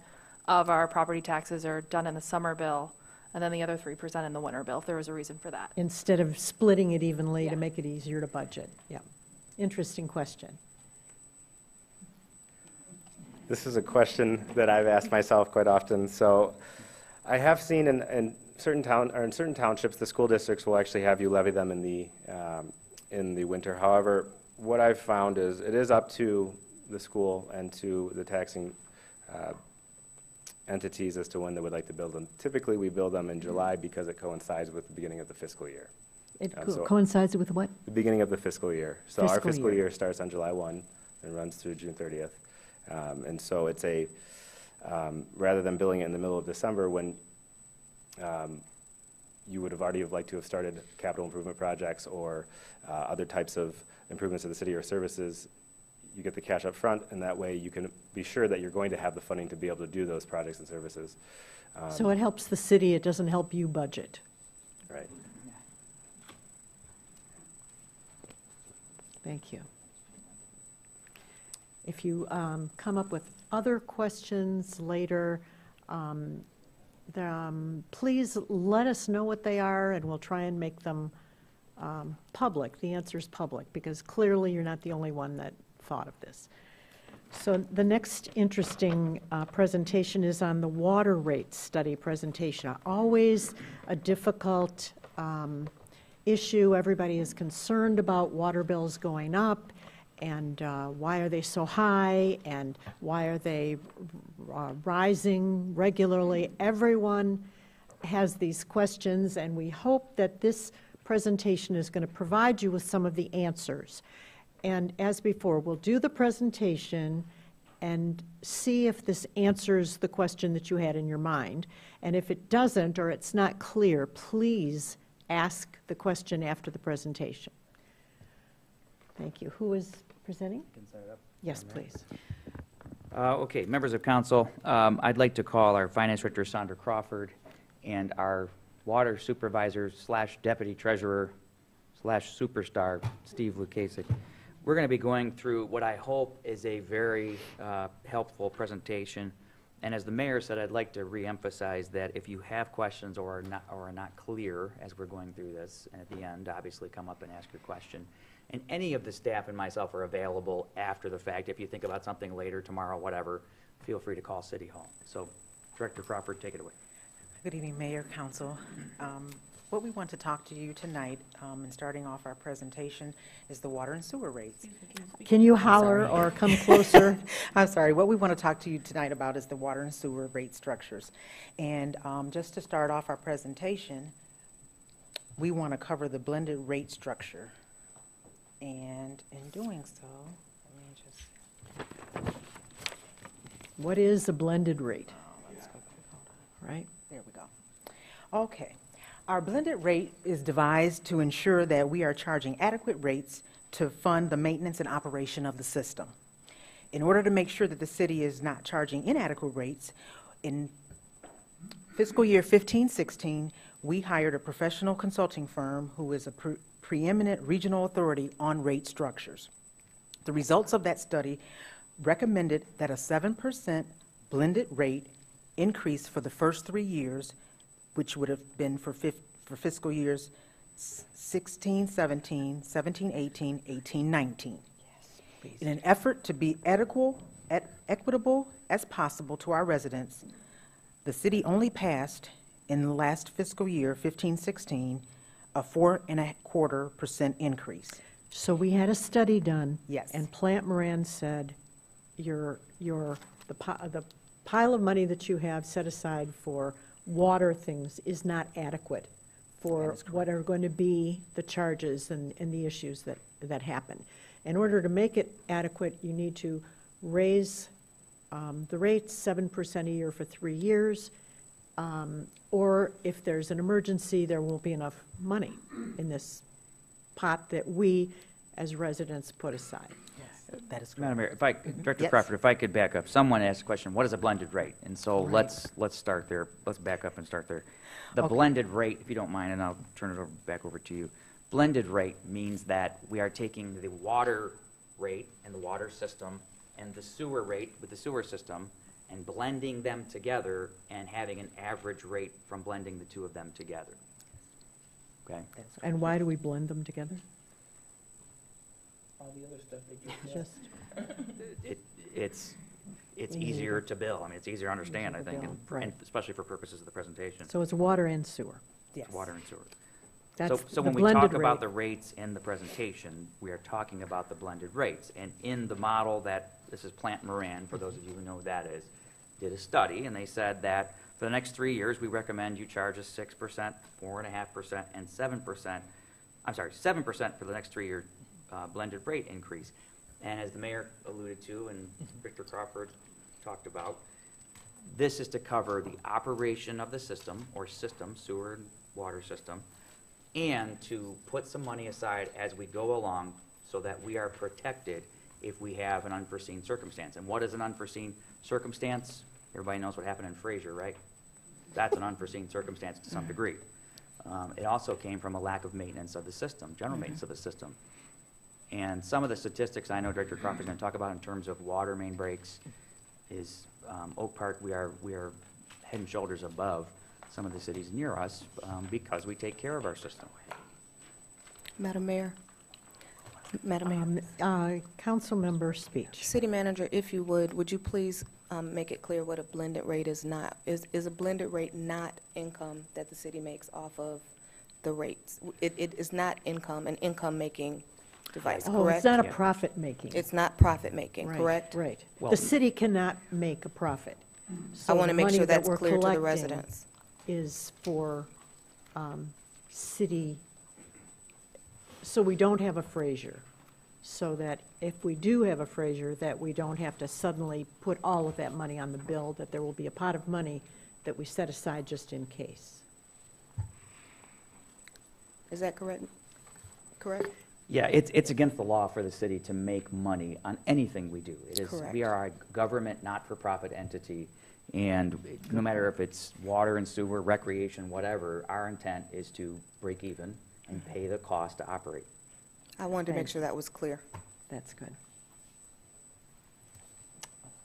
S14: of our property taxes are done in the summer bill and then the other 3% in the winter bill, if there was a reason for that.
S1: Instead of splitting it evenly
S14: Yeah.
S1: to make it easier to budget. Yeah. Interesting question.
S8: This is a question that I've asked myself quite often. So I have seen in certain townships, the school districts will actually have you levy them in the winter. However, what I've found is it is up to the school and to the taxing entities as to when they would like to build them. Typically, we build them in July because it coincides with the beginning of the fiscal year.
S1: It
S8: So
S1: coincides with what?
S8: the beginning of the fiscal year. So our
S1: Fiscal
S8: fiscal
S1: year.
S8: year starts on July 1 and runs through June 30th. And so it's rather than billing it in the middle of December when you would have already liked to have started capital improvement projects or other types of improvements to the city or services, you get the cash up front, and that way you can be sure that you're going to have the funding to be able to do those projects and services.
S1: So it helps the city, it doesn't help you budget.
S8: Right.
S1: Thank you. If you come up with other questions later, please let us know what they are, and we'll try and make them public. The answer is public, because clearly you're not the only one that thought of this. So the next interesting presentation is on the water rate study presentation. Always a difficult issue. Everybody is concerned about water bills going up, and why are they so high, and why are they rising regularly. Everyone has these questions, and we hope that this presentation is going to provide you with some of the answers. And as before, we'll do the presentation and see if this answers the question that you had in your mind. And if it doesn't, or it's not clear, please ask the question after the presentation. Thank you. Who is presenting? Yes, please.
S9: Okay, members of council, I'd like to call our finance director, Sandra Crawford, and our water supervisor / deputy treasurer / superstar, Steve Lukasik. We're going to be going through what I hope is a very helpful presentation. And as the mayor said, I'd like to reemphasize that if you have questions or are not clear as we're going through this, and at the end, obviously come up and ask your question. And any of the staff and myself are available after the fact. If you think about something later, tomorrow, whatever, feel free to call City Hall. So, Director Crawford, take it away.
S11: Good evening, Mayor, Council. What we want to talk to you tonight, and starting off our presentation, is the water and sewer rates.
S1: Can you holler or come closer?
S11: I'm sorry. What we want to talk to you tonight about is the water and sewer rate structures. And just to start off our presentation, we want to cover the blended rate structure. And in doing so, let me just...
S1: What is a blended rate? Right?
S11: There we go. Okay. Our blended rate is devised to ensure that we are charging adequate rates to fund the maintenance and operation of the system. In order to make sure that the city is not charging inadequate rates, in fiscal year 15-16, we hired a professional consulting firm who is a preeminent regional authority on rate structures. The results of that study recommended that a 7% blended rate increase for the first 3 years, which would have been for fiscal years 16-17, 17-18, 18-19. In an effort to be equitable as possible to our residents, the city only passed in the last fiscal year, 15-16, a 4.25% increase.
S1: So we had a study done.
S11: Yes.
S1: And Plant Moran said, the pile of money that you have set aside for water things is not adequate for what are going to be the charges and the issues that happen. In order to make it adequate, you need to raise the rates 7% a year for 3 years, or if there's an emergency, there won't be enough money in this pot that we as residents put aside.
S11: That is correct.
S9: Madam Mayor, Director
S11: Yes.
S9: Crawford, if I could back up. Someone asked a question, what is a blended rate? And so let's start there. Let's back up and start there. The blended rate, if you don't mind, and I'll turn it back over to you. Blended rate means that we are taking the water rate and the water system and the sewer rate with the sewer system and blending them together and having an average rate from blending the two of them together. Okay?
S1: And why do we blend them together?
S4: All the other stuff they
S1: Just
S9: It's easier to bill. I mean, it's easier to understand, I think,
S1: bill,
S9: and
S1: right.
S9: especially for purposes of the presentation.
S1: so it's water and sewer.
S11: Yes.
S9: Water and sewer.
S1: That's
S9: So
S1: the
S9: when we
S1: blended
S9: talk about
S1: rate.
S9: the rates in the presentation, we are talking about the blended rates. And in the model that, this is Plant Moran, for those of you who know who that is, did a study, and they said that for the next 3 years, we recommend you charge us 6%, 4.5%, and 7%. I'm sorry, 7% for the next 3 year blended rate increase. And as the mayor alluded to and Victor Crawford talked about, this is to cover the operation of the system, or system, sewer and water system, and to put some money aside as we go along so that we are protected if we have an unforeseen circumstance. And what is an unforeseen circumstance? Everybody knows what happened in Fraser, right? That's an unforeseen circumstance to some degree. It also came from a lack of maintenance of the system, general maintenance of the system. And some of the statistics I know Director Crawford is going to talk about in terms of water main breaks is Oak Park, we are head and shoulders above some of the cities near us because we take care of our system.
S12: Madam Mayor?
S1: Council member speech.
S12: City Manager, if you would you please make it clear what a blended rate is not? Is a blended rate not income that the city makes off of the rates? It is not income, an income-making device, correct?
S1: Oh, it's not a profit-making.
S12: It's not profit-making,
S1: Right,
S12: correct?
S1: Right.
S9: Well-
S1: The city cannot make a profit.
S12: I want to make sure that's
S1: we're
S12: clear to the
S1: collecting
S12: residents.
S1: is for city, so we don't have a Fraser. So that if we do have a Fraser, that we don't have to suddenly put all of that money on the bill, that there will be a pot of money that we set aside just in case.
S12: Is that correct? Correct?
S9: Yeah, it's against the law for the city to make money on anything we do. It is,
S12: Correct.
S9: we are a government, not-for-profit entity, and no matter if it's water and sewer, recreation, whatever, our intent is to break even and pay the cost to operate.
S12: I wanted to make sure that was clear.
S1: That's good.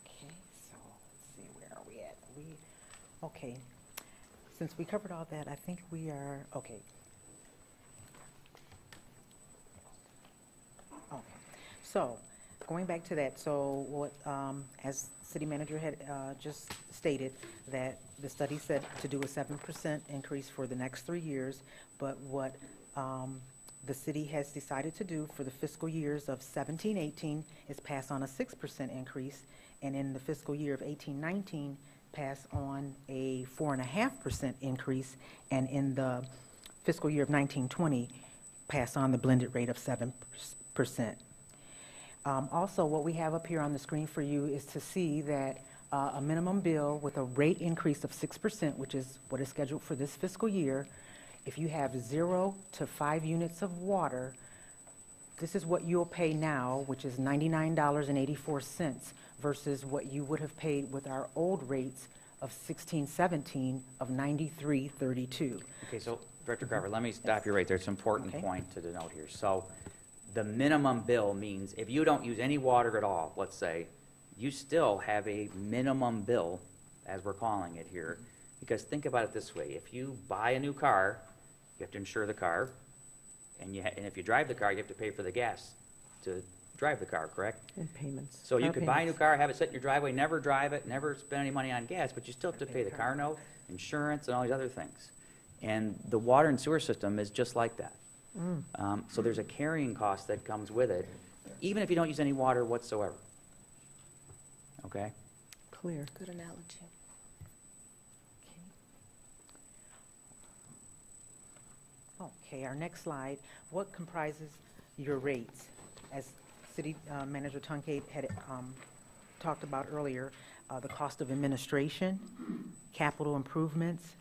S11: Okay, so let's see, where are we at? Okay, since we covered all that, I think we are, okay. Okay, so going back to that, so what, as city manager had just stated, that the study said to do a 7% increase for the next 3 years, but what the city has decided to do for the fiscal years of 17-18 is pass on a 6% increase, and in the fiscal year of 18-19, pass on a 4.5% increase, and in the fiscal year of 19-20, pass on the blended rate of 7%. Also, what we have up here on the screen for you is to see that a minimum bill with a rate increase of 6%, which is what is scheduled for this fiscal year, if you have 0 to 5 units of water, this is what you'll pay now, which is $99.84 versus what you would have paid with our old rates of 16-17 of $93.32.
S9: Okay, so Director Carver, let me stop you right there. It's an important point to denote here. So the minimum bill means if you don't use any water at all, let's say, you still have a minimum bill, as we're calling it here. Because think about it this way. If you buy a new car, you have to insure the car. And if you drive the car, you have to pay for the gas to drive the car, correct?
S1: And payments.
S9: So you
S1: Car
S9: could buy a new
S1: payments.
S9: car, have it sit in your driveway, never drive it, never spend any money on gas, but you still have to pay the car note, insurance, and all these other things. And the water and sewer system is just like that. So there's a carrying cost that comes with it, even if you don't use any water whatsoever. Okay?
S1: Clear.
S12: Good analogy.
S11: Okay, our next slide, what comprises your rates? As City Manager Pancake had talked about earlier, the cost of administration, capital improvements,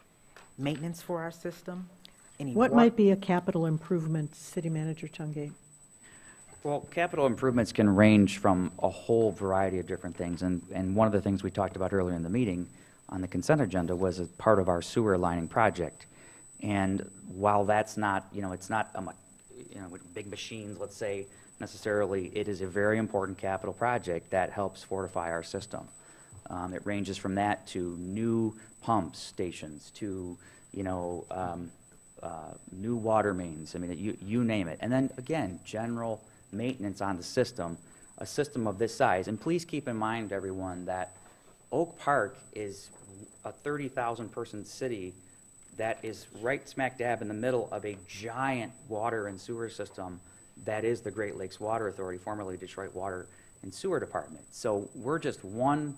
S11: maintenance for our system, any
S1: What might be a capital improvement, City Manager Tungate?
S9: Well, capital improvements can range from a whole variety of different things, and one of the things we talked about earlier in the meeting on the consent agenda was a part of our sewer lining project. And while that's not, it's not, with big machines, let's say, necessarily, it is a very important capital project that helps fortify our system. It ranges from that to new pump stations, to, new water mains, you name it. And then, again, general maintenance on the system, a system of this size. And please keep in mind, everyone, that Oak Park is a 30,000-person city that is right smack dab in the middle of a giant water and sewer system that is the Great Lakes Water Authority, formerly Detroit Water and Sewer Department. So we're just one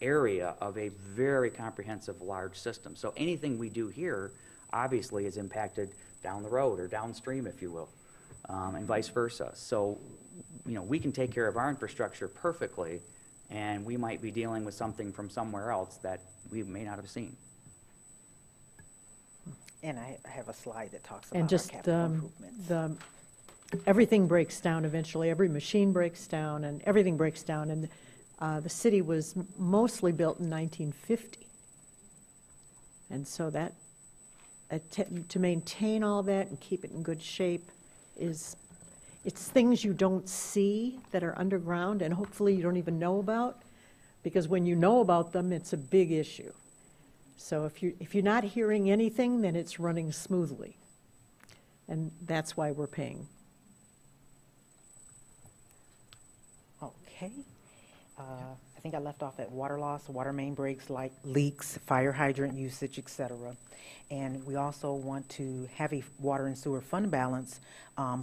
S9: area of a very comprehensive large system. So anything we do here obviously is impacted down the road or downstream, if you will, and vice versa. So, we can take care of our infrastructure perfectly, and we might be dealing with something from somewhere else that we may not have seen.
S11: And I have a slide that talks
S1: And
S11: about our
S1: just
S11: capital improvements.
S1: everything breaks down eventually. Every machine breaks down, and everything breaks down. And the city was mostly built in 1950. And so that, to maintain all that and keep it in good shape it's things you don't see that are underground and hopefully you don't even know about, because when you know about them, it's a big issue. So if you're not hearing anything, then it's running smoothly. and that's why we're paying.
S11: Okay. I think I left off at water loss, water main breaks, like leaks, fire hydrant usage, et cetera. And we also want to have a water and sewer fund balance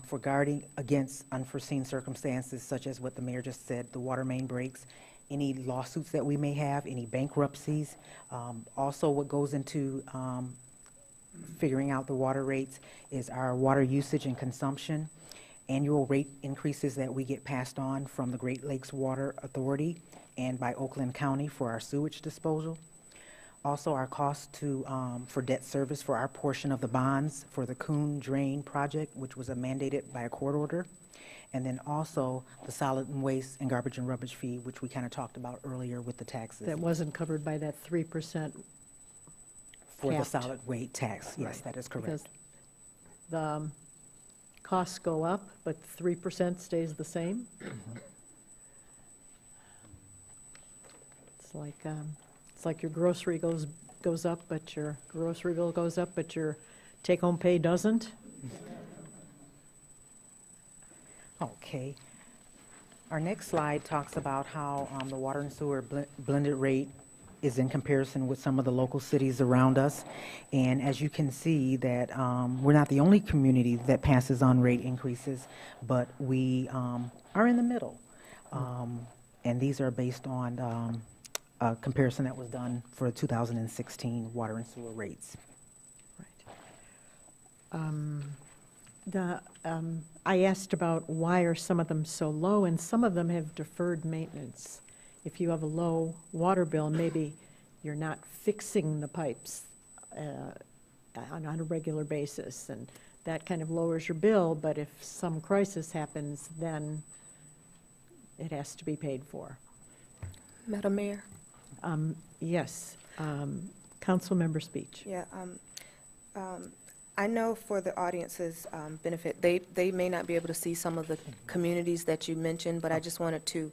S11: for guarding against unforeseen circumstances, such as what the mayor just said, the water main breaks, any lawsuits that we may have, any bankruptcies. Also, what goes into figuring out the water rates is our water usage and consumption, annual rate increases that we get passed on from the Great Lakes Water Authority and by Oakland County for our sewage disposal. Also, our cost to, for debt service for our portion of the bonds for the Coon Drain project, which was mandated by a court order. And then also the solid and waste and garbage and rubbish fee, which we kind of talked about earlier with the taxes.
S1: That wasn't covered by that 3%
S11: For the
S1: capped.
S11: solid waste tax, yes,
S1: Right.
S11: that is correct.
S1: Because the costs go up, but 3% stays the same. It's like your grocery goes up, but your grocery bill goes up, but your take-home pay doesn't.
S11: Okay. Our next slide talks about how the water and sewer blended rate is in comparison with some of the local cities around us. And as you can see that we're not the only community that passes on rate increases, but we are in the middle. And these are based on a comparison that was done for 2016 water and sewer rates.
S1: I asked about why are some of them so low, and some of them have deferred maintenance. If you have a low water bill, maybe you're not fixing the pipes on a regular basis, and that kind of lowers your bill, but if some crisis happens, then it has to be paid for.
S12: Madam Mayor?
S1: Yes. Council member speech.
S12: Yeah, I know for the audience's benefit, they may not be able to see some of the communities that you mentioned, but I just wanted to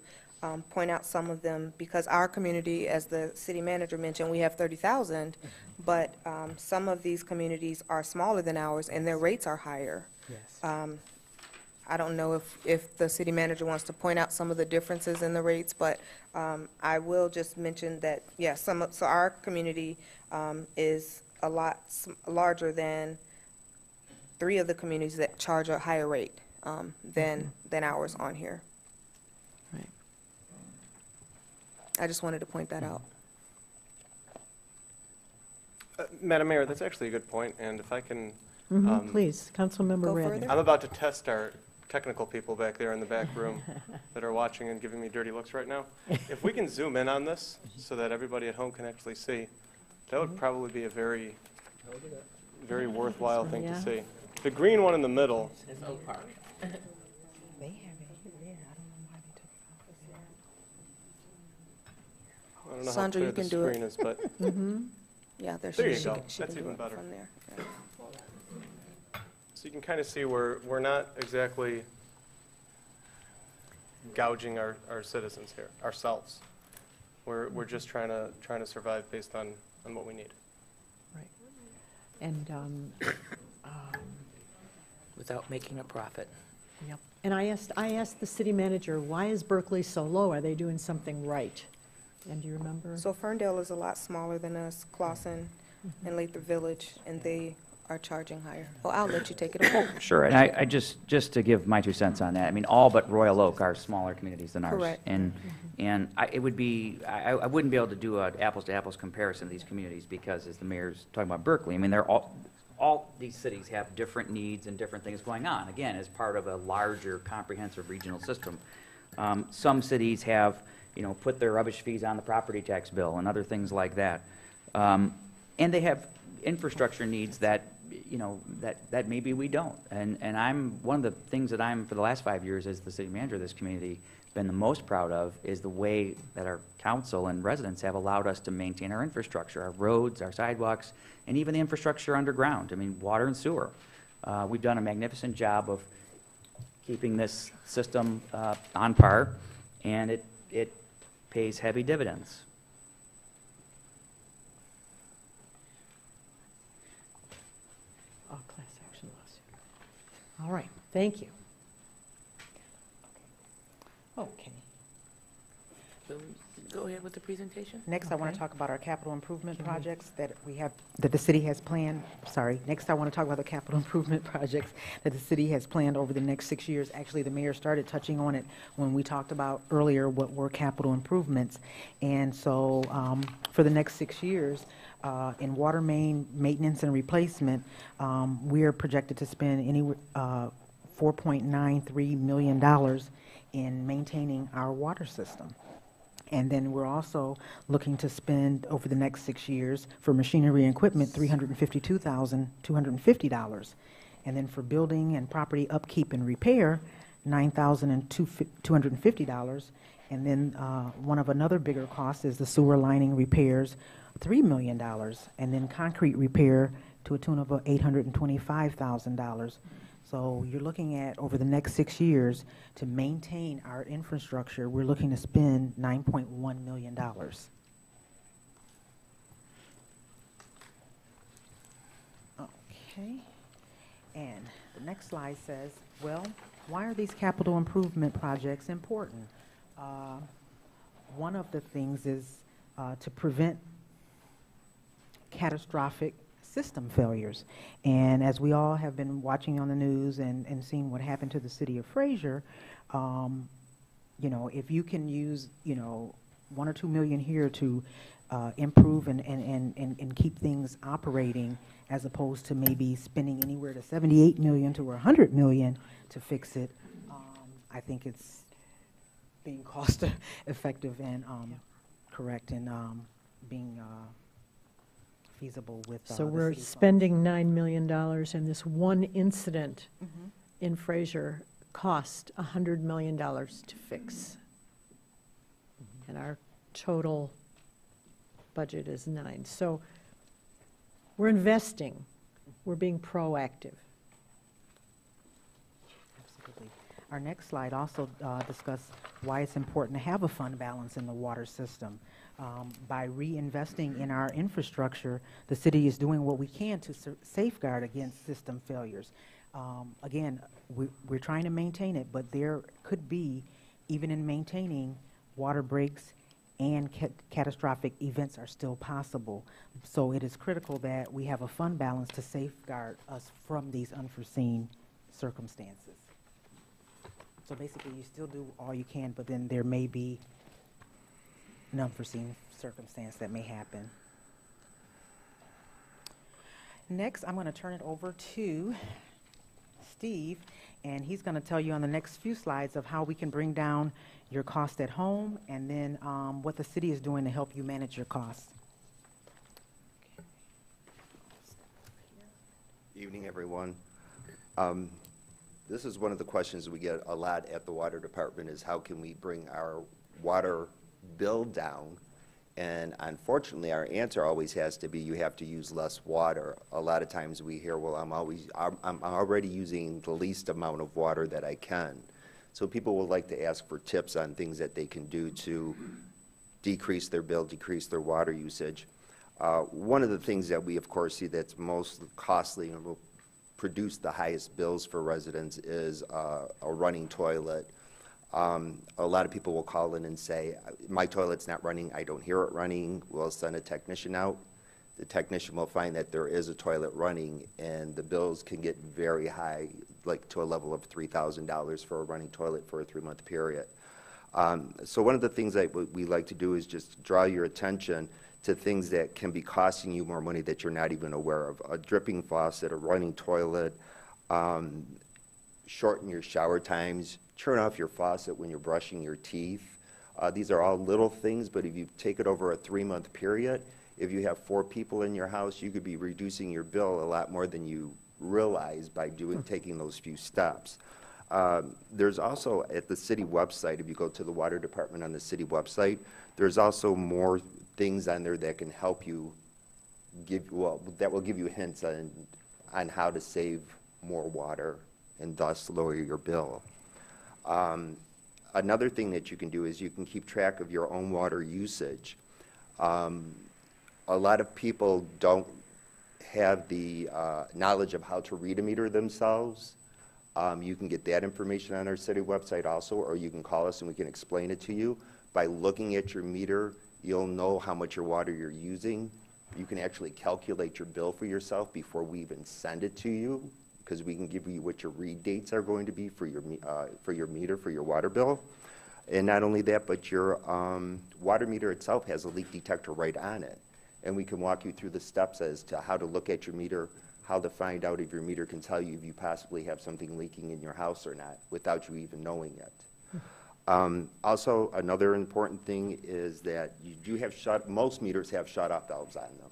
S12: point out some of them, because our community, as the city manager mentioned, we have 30,000, but some of these communities are smaller than ours, and their rates are higher.
S11: Yes.
S12: I don't know if the city manager wants to point out some of the differences in the rates, but I will just mention that, yeah, so our community is a lot larger than 3 of the communities that charge a higher rate than ours on here.
S1: Right.
S12: I just wanted to point that out.
S15: Madam Mayor, that's actually a good point, and if I can...
S1: Please, Councilmember
S12: Go
S1: Redmond.
S12: further.
S15: I'm about to test our technical people back there in the back room that are watching and giving me dirty looks right now. If we can zoom in on this so that everybody at home can actually see, that would probably be a very, very worthwhile thing to see. The green one in the middle.
S4: It's Oak Park.
S11: They have it here. I don't know why they took it off.
S15: I don't know
S12: Sandra,
S15: how
S12: you
S15: clear
S12: can
S15: the
S12: do it.
S15: screen is, but
S12: Yeah,
S15: there you
S12: she
S15: go.
S12: can
S15: That's
S12: do
S15: even
S12: it
S15: better.
S12: from there. Yeah.
S15: So you can kind of see we're not exactly gouging our citizens here, ourselves. We're just trying to survive based on what we need.
S1: Right. And,
S4: Without making a profit.
S1: yep. And I asked the city manager, why is Berkeley so low? Are they doing something right? And do you remember?
S12: So Ferndale is a lot smaller than us, Clawson and Lathrop Village, and they are charging higher. Well, I'll let you take it away.
S9: Sure, and I just to give my 2 cents on that, I mean, all but Royal Oak are smaller communities than ours.
S12: Correct.
S9: And it would be, I wouldn't be able to do an apples-to-apples comparison of these communities, because as the mayor's talking about Berkeley, I mean, they're all these cities have different needs and different things going on, again, as part of a larger comprehensive regional system. Some cities have, put their rubbish fees on the property tax bill and other things like that. And they have infrastructure needs that, that maybe we don't. And I'm, one of the things that I'm, for the last 5 years as the city manager of this community, been the most proud of is the way that our council and residents have allowed us to maintain our infrastructure, our roads, our sidewalks, and even the infrastructure underground. I mean, water and sewer. We've done a magnificent job of keeping this system on par, and it pays heavy dividends.
S1: Oh, class action lawsuit. All right, thank you. Okay.
S4: So, go ahead with the presentation.
S11: Next, I want
S1: Okay.
S11: to talk about our capital improvement projects that we have, that the city has planned. Sorry, next I want to talk about the capital improvement projects that the city has planned over the next 6 years. Actually, the mayor started touching on it when we talked about earlier what were capital improvements. And so, for the next 6 years, in water main maintenance and replacement, we are projected to spend $4.93 million in maintaining our water system. And then we're also looking to spend over the next 6 years for machinery and equipment, $352,250. And then for building and property upkeep and repair, $9,250. And then one of another bigger costs is the sewer lining repairs, $3 million. And then concrete repair to a tune of $825,000. So you're looking at, over the next 6 years, to maintain our infrastructure, we're looking to spend $9.1 million. Okay. And the next slide says, well, why are these capital improvement projects important? One of the things is to prevent catastrophic system failures. And as we all have been watching on the news and seeing what happened to the city of Fraser, you know, if you can use, you know, $1 or $2 million here to improve and keep things operating, as opposed to maybe spending anywhere to $78 million to $100 million to fix it, I think it's being cost effective and correct and being feasible with
S1: So
S11: the
S1: we're
S11: city funds.
S1: spending $9 million, and this one incident in Fraser cost $100 million to fix. And our total budget is 9. So we're investing. We're being proactive.
S11: Absolutely. Our next slide also discusses why it's important to have a fund balance in the water system. By reinvesting in our infrastructure, the city is doing what we can to safeguard against system failures. Again, we're trying to maintain it, but there could be, even in maintaining, water breaks and catastrophic events are still possible. So it is critical that we have a fund balance to safeguard us from these unforeseen circumstances. So basically, you still do all you can, but then there may be an unforeseen circumstance that may happen. Next, I'm going to turn it over to Steve, and he's going to tell you on the next few slides of how we can bring down your cost at home, and then what the city is doing to help you manage your costs.
S16: Evening, everyone. This is one of the questions we get a lot at the water department, is how can we bring our water bill down? And unfortunately, our answer always has to be, you have to use less water. A lot of times we hear, well, I'm already using the least amount of water that I can. So people would like to ask for tips on things that they can do to decrease their bill, decrease their water usage. One of the things that we, of course, see that's most costly and will produce the highest bills for residents is a running toilet. A lot of people will call in and say, my toilet's not running, I don't hear it running. We'll send a technician out. The technician will find that there is a toilet running, and the bills can get very high, like to a level of $3,000 for a running toilet for a 3-month period. So one of the things that we like to do is just draw your attention to things that can be costing you more money that you're not even aware of. A dripping faucet, a running toilet, shorten your shower times, turn off your faucet when you're brushing your teeth. These are all little things, but if you take it over a 3-month period, if you have 4 people in your house, you could be reducing your bill a lot more than you realize by taking those few steps. There's also, at the city website, if you go to the water department on the city website, there's also more things on there that can help you that will give you hints on how to save more water and thus lower your bill. Another thing that you can do is you can keep track of your own water usage. A lot of people don't have the knowledge of how to read a meter themselves. You can get that information on our city website also, or you can call us and we can explain it to you. By looking at your meter, you'll know how much your water you're using. You can actually calculate your bill for yourself before we even send it to you, because we can give you what your read dates are going to be for your meter, for your water bill. And not only that, but your water meter itself has a leak detector right on it. And we can walk you through the steps as to how to look at your meter, how to find out if your meter can tell you if you possibly have something leaking in your house or not without you even knowing it. Also, another important thing is that you do have most meters have shut-off valves on them.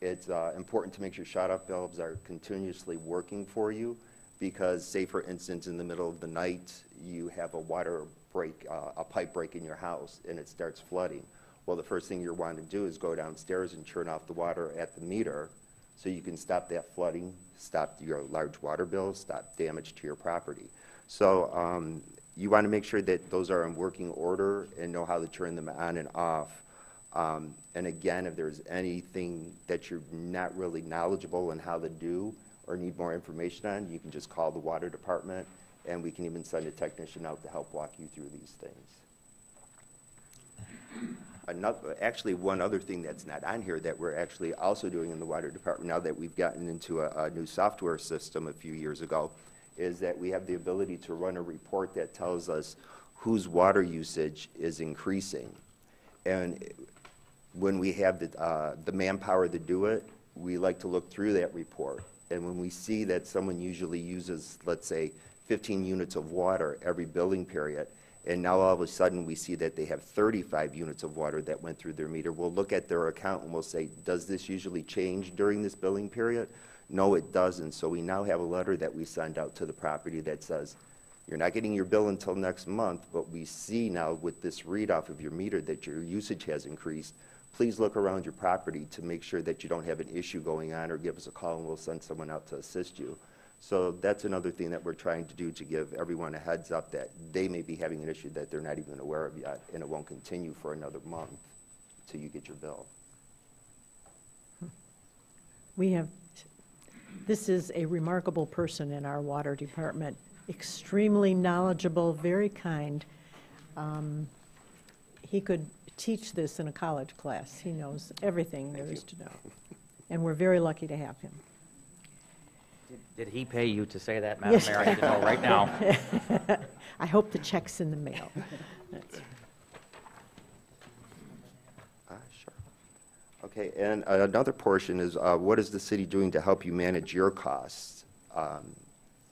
S16: It's important to make sure shut-off valves are continuously working for you, because say for instance in the middle of the night you have a water break, a pipe break in your house and it starts flooding. Well, the first thing you want to do is go downstairs and turn off the water at the meter so you can stop that flooding, stop your large water bills, stop damage to your property. So you want to make sure that those are in working order and know how to turn them on and off. And again, if there's anything that you're not really knowledgeable in how to do or need more information on, you can just call the water department and we can even send a technician out to help walk you through these things. Actually, one other thing that's not on here that we're actually also doing in the water department now that we've gotten into a new software system a few years ago is that we have the ability to run a report that tells us whose water usage is increasing. And when we have the manpower to do it, we like to look through that report. And when we see that someone usually uses, let's say, 15 units of water every billing period, and now all of a sudden we see that they have 35 units of water that went through their meter, we'll look at their account and we'll say, does this usually change during this billing period? No, it doesn't. So we now have a letter that we send out to the property that says, you're not getting your bill until next month, but we see now with this read off of your meter that your usage has increased. Please look around your property to make sure that you don't have an issue going on, or give us a call and we'll send someone out to assist you. So that's another thing that we're trying to do to give everyone a heads up that they may be having an issue that they're not even aware of yet, and it won't continue for another month until you get your bill.
S1: This is a remarkable person in our water department, extremely knowledgeable, very kind. He could teach this in a college class. He knows everything there is to know, and we're very lucky to have him.
S9: Did he pay you to say that, Madam Mayor? I need to know right now.
S1: I hope the check's in the mail.
S16: Sure. Okay, and another portion is what is the city doing to help you manage your costs?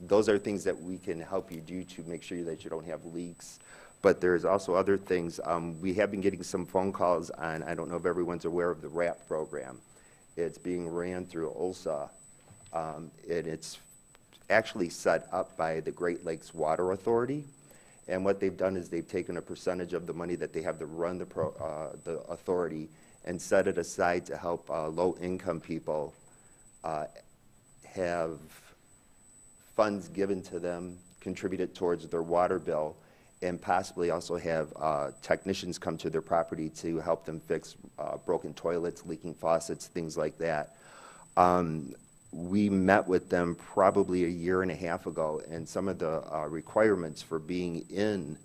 S16: Those are things that we can help you do to make sure that you don't have leaks. But there's also other things. We have been getting some phone calls on, I don't know if everyone's aware of the RAP program. It's being ran through OLSA. And it's actually set up by the Great Lakes Water Authority. And what they've done is they've taken a percentage of the money that they have to run the authority and set it aside to help low-income people have funds given to them, contributed towards their water bill, and possibly also have technicians come to their property to help them fix broken toilets, leaking faucets, things like that. We met with them probably a year and a half ago, and some of the requirements for being in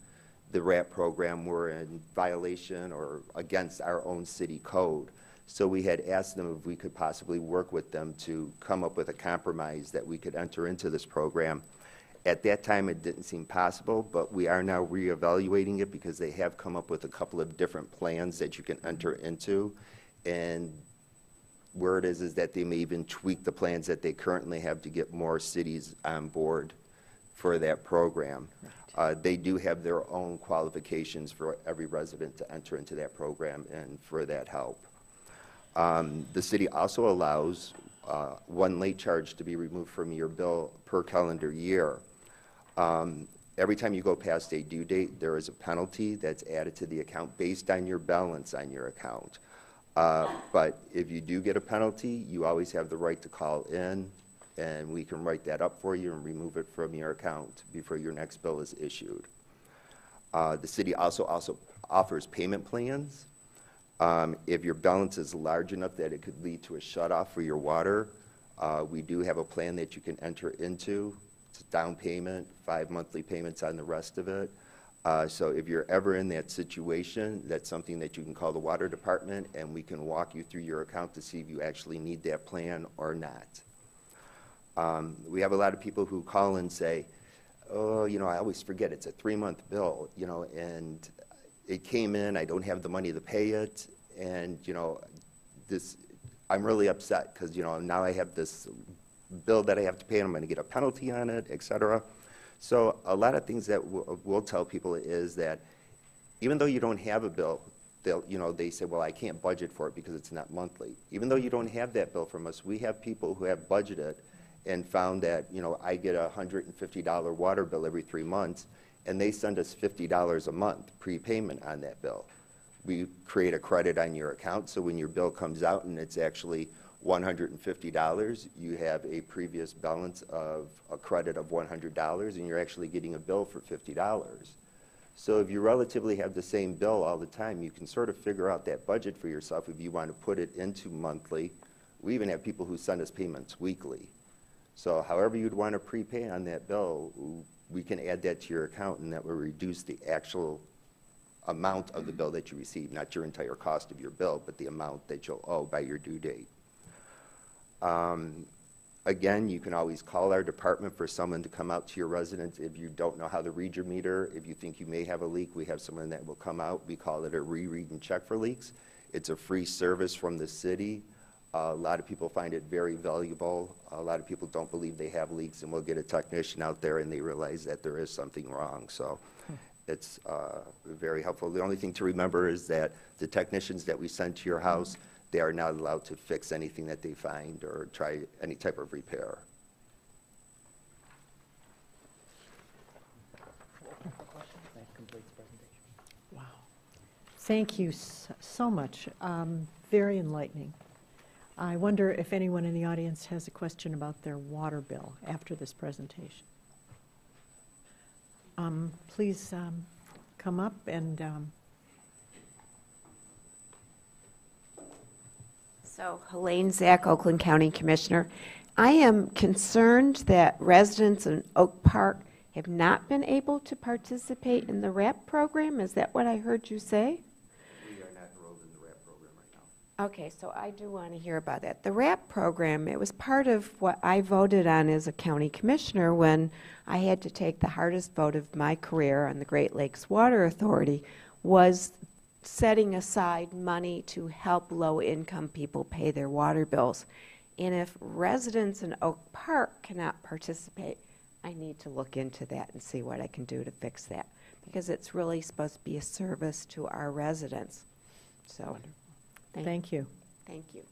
S16: the RAP program were in violation or against our own city code. So we had asked them if we could possibly work with them to come up with a compromise that we could enter into this program. At that time, it didn't seem possible, but we are now reevaluating it because they have come up with a couple of different plans that you can enter into. And where it is that they may even tweak the plans that they currently have to get more cities on board for that program. Right. They do have their own qualifications for every resident to enter into that program and for that help. The city also allows one late charge to be removed from your bill per calendar year. Every time you go past a due date, there is a penalty that's added to the account based on your balance on your account. But if you do get a penalty, you always have the right to call in, and we can write that up for you and remove it from your account before your next bill is issued. The city also offers payment plans. If your balance is large enough that it could lead to a shutoff for your water, we do have a plan that you can enter into It's a down payment, 5 monthly payments on the rest of it. So if you're ever in that situation, that's something that you can call the water department, and we can walk you through your account to see if you actually need that plan or not. We have a lot of people who call and say, oh, you know, I always forget, it's a 3-month bill, you know, and it came in, I don't have the money to pay it, and, you know, I'm really upset because, you know, now I have this bill that I have to pay and I'm going to get a penalty on it, et cetera. So a lot of things that we'll tell people is that even though you don't have a bill, they say, well, I can't budget for it because it's not monthly. Even though you don't have that bill from us, we have people who have budgeted and found that, you know, I get a $150 water bill every 3 months, and they send us $50 a month prepayment on that bill. We create a credit on your account, so when your bill comes out and it's actually $150, you have a previous balance of a credit of $100, and you're actually getting a bill for $50. So if you relatively have the same bill all the time, you can sort of figure out that budget for yourself if you want to put it into monthly. We even have people who send us payments weekly. So however you'd want to prepay on that bill, we can add that to your account, and that will reduce the actual amount of the bill that you receive, not your entire cost of your bill, but the amount that you'll owe by your due date. Again, you can always call our department for someone to come out to your residence if you don't know how to read your meter. If you think you may have a leak, we have someone that will come out. We call it a reread and check for leaks. It's a free service from the city. A lot of people find it very valuable. A lot of people don't believe they have leaks, and we'll get a technician out there and they realize that there is something wrong. So it's very helpful. The only thing to remember is that the technicians that we send to your house, they are not allowed to fix anything that they find or try any type of repair.
S3: That completes the presentation.
S1: Wow. Thank you so much. Very enlightening. I wonder if anyone in the audience has a question about their water bill after this presentation. Please come up and
S5: So, Helene Zach, Oakland County Commissioner. I am concerned that residents in Oak Park have not been able to participate in the RAP program. Is that what I heard you say?
S16: We are not enrolled in the RAP program right now.
S5: Okay, so I do want to hear about that. The RAP program, it was part of what I voted on as a county commissioner when I had to take the hardest vote of my career on the Great Lakes Water Authority, was setting aside money to help low-income people pay their water bills. And if residents in Oak Park cannot participate, I need to look into that and see what I can do to fix that, because it's really supposed to be a service to our residents. So,
S1: thank you.
S5: Thank you.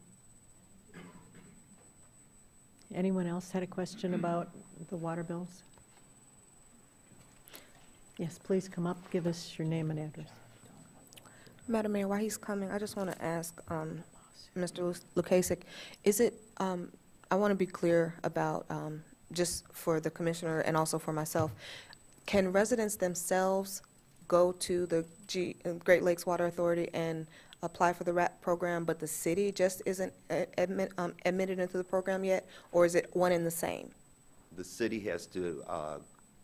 S1: Anyone else had a question about the water bills? Yes, please come up, give us your name and address.
S12: Madam Mayor, while he's coming, I just want to ask Mr. Lukasik, is it, I want to be clear about, just for the commissioner and also for myself, can residents themselves go to the Great Lakes Water Authority and apply for the RAP program, but the city just isn't admitted into the program yet, or is it one and the same?
S16: The city has to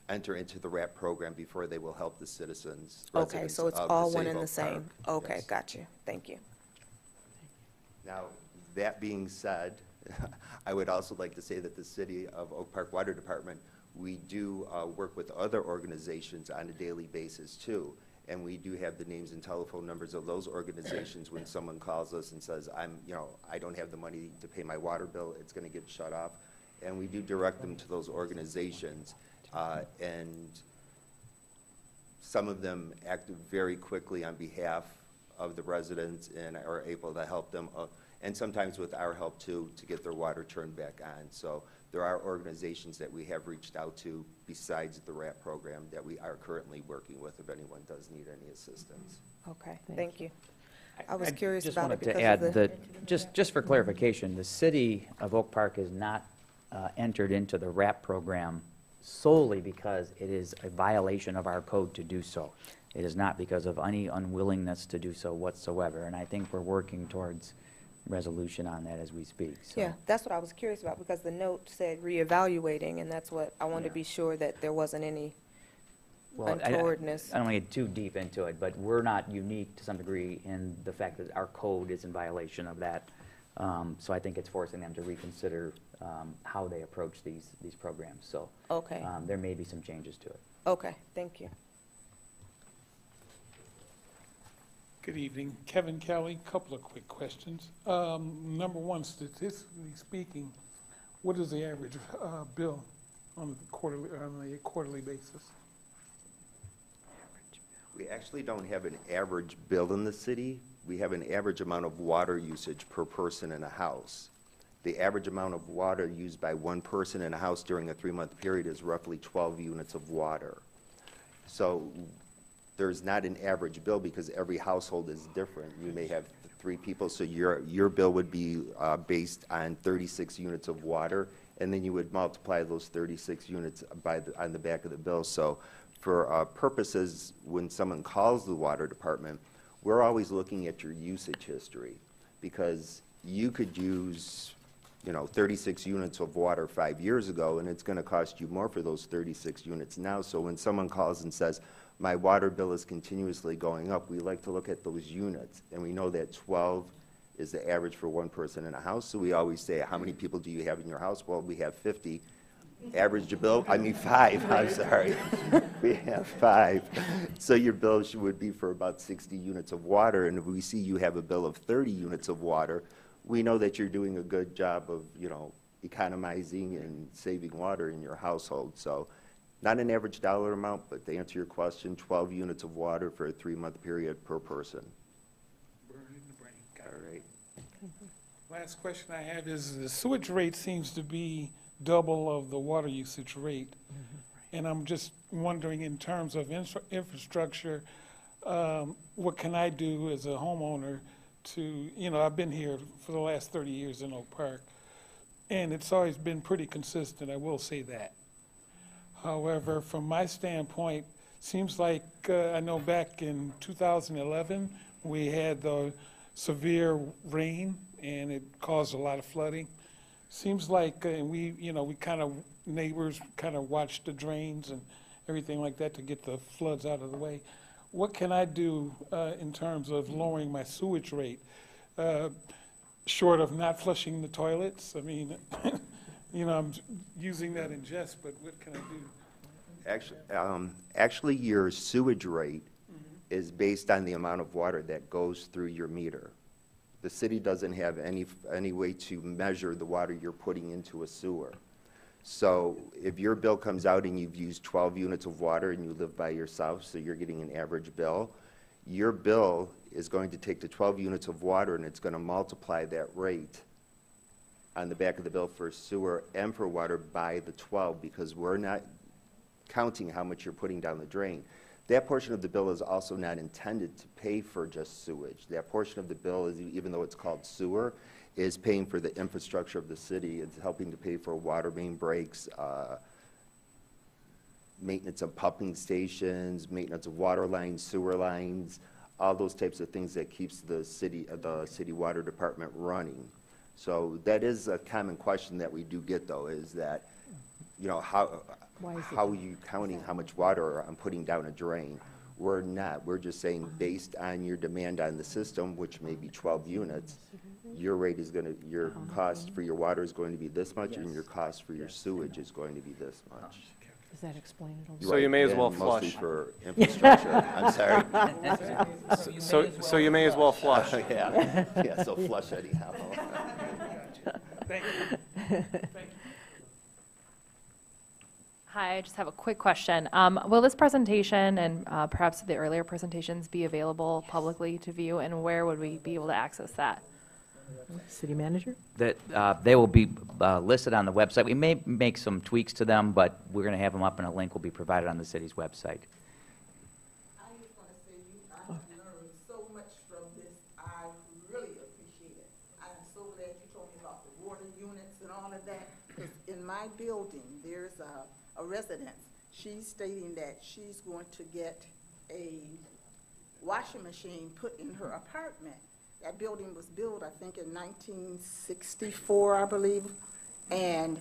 S16: enter into the RAP program before they will help the citizens.
S12: Okay, so it's all one and the same. Okay,
S16: Yes.
S12: got you. Thank you.
S16: Now, that being said, I would also like to say that the City of Oak Park Water Department, we do work with other organizations on a daily basis too, and we do have the names and telephone numbers of those organizations when someone calls us and says, I don't have the money to pay my water bill, it's going to get shut off, and we do direct them to those organizations. And some of them act very quickly on behalf of the residents and are able to help them, and sometimes with our help too, to get their water turned back on. So there are organizations that we have reached out to besides the RAP program that we are currently working with if anyone does need any assistance.
S12: Okay, thank you. I was curious
S9: just
S12: about it
S9: wanted to
S12: because
S9: add
S12: of the...
S9: that, just for clarification, the city of Oak Park is not entered into the RAP program solely because it is a violation of our code to do so. It is not because of any unwillingness to do so whatsoever, and I think we're working towards resolution on that as we speak, so.
S12: Yeah, that's what I was curious about, because the note said reevaluating, and that's what, I wanted to be sure that there wasn't any
S9: Well,
S12: untowardness.
S9: I don't want to get too deep into it, but we're not unique to some degree in the fact that our code is in violation of that. So I think it's forcing them to reconsider how they approach these programs. So
S12: Okay.
S9: There may be some changes to it.
S12: Okay, thank you.
S17: Good evening. Kevin Kelly, couple of quick questions. Number one, statistically speaking, what is the average bill on a quarterly basis?
S16: We actually don't have an average bill in the city. We have an average amount of water usage per person in a house. The average amount of water used by one person in a house during a 3-month period is roughly 12 units of water. So there's not an average bill because every household is different. You may have 3 people, so your bill would be based on 36 units of water, and then you would multiply those 36 units on the back of the bill. So for purposes, when someone calls the water department, we're always looking at your usage history, because you could use 36 units of water 5 years ago, and it's going to cost you more for those 36 units now. So when someone calls and says, my water bill is continuously going up, we like to look at those units, and we know that 12 is the average for one person in a house. So we always say, how many people do you have in your house? Well, we have 50. Average bill, 5, I'm sorry. We have 5. So your bill would be for about 60 units of water, and if we see you have a bill of 30 units of water, we know that you're doing a good job of, economizing and saving water in your household. So not an average dollar amount, but to answer your question, 12 units of water for a 3-month period per person.
S17: Burning the brain.
S16: All right.
S17: Last question I have is the sewage rate seems to be double of the water usage rate. And I'm just wondering, in terms of infrastructure, what can I do as a homeowner to, I've been here for the last 30 years in Oak Park, and it's always been pretty consistent, I will say that. However, from my standpoint, seems like, I know back in 2011, we had the severe rain, and it caused a lot of flooding. Seems like we kind of, neighbors kind of watched the drains and everything like that to get the floods out of the way. What can I do in terms of lowering my sewage rate, short of not flushing the toilets? I mean, I'm using that in jest, but what can I do?
S16: Actually, your sewage rate is based on the amount of water that goes through your meter. The city doesn't have any way to measure the water you're putting into a sewer. So if your bill comes out and you've used 12 units of water and you live by yourself, so you're getting an average bill, your bill is going to take the 12 units of water and it's going to multiply that rate on the back of the bill for sewer and for water by the 12, because we're not counting how much you're putting down the drain. That portion of the bill is also not intended to pay for just sewage. That portion of the bill, is, even though it's called sewer, is paying for the infrastructure of the city. It's helping to pay for water main breaks, maintenance of pumping stations, maintenance of water lines, sewer lines, all those types of things that keeps the city water department running. So that is a common question that we do get, though, is that, how are you counting how much water I'm putting down a drain? We're not. We're just saying, based on your demand on the system, which may be 12 units, your rate is your cost for your water is going to be this much, and your cost for your sewage is going to be this much.
S1: Does that explain it a little?
S15: So you may as well
S16: mostly
S15: flush.
S16: for infrastructure. I'm sorry.
S15: So you may as well flush.
S16: Yeah, so flush anyhow.
S17: Thank you. Thank you.
S14: Hi, I just have a quick question. Will this presentation and perhaps the earlier presentations be available publicly to view, and where would we be able to access that?
S1: City manager?
S9: That they will be listed on the website. We may make some tweaks to them, but we're going to have them up, and a link will be provided on the city's website.
S13: I just want to say I've learned so much from this. I really appreciate it. I'm so glad you told me about the water units and all of that. 'Cause in my building, there's a resident. She's stating that she's going to get a washing machine put in her apartment. That building was built, I think, in 1964, I believe. And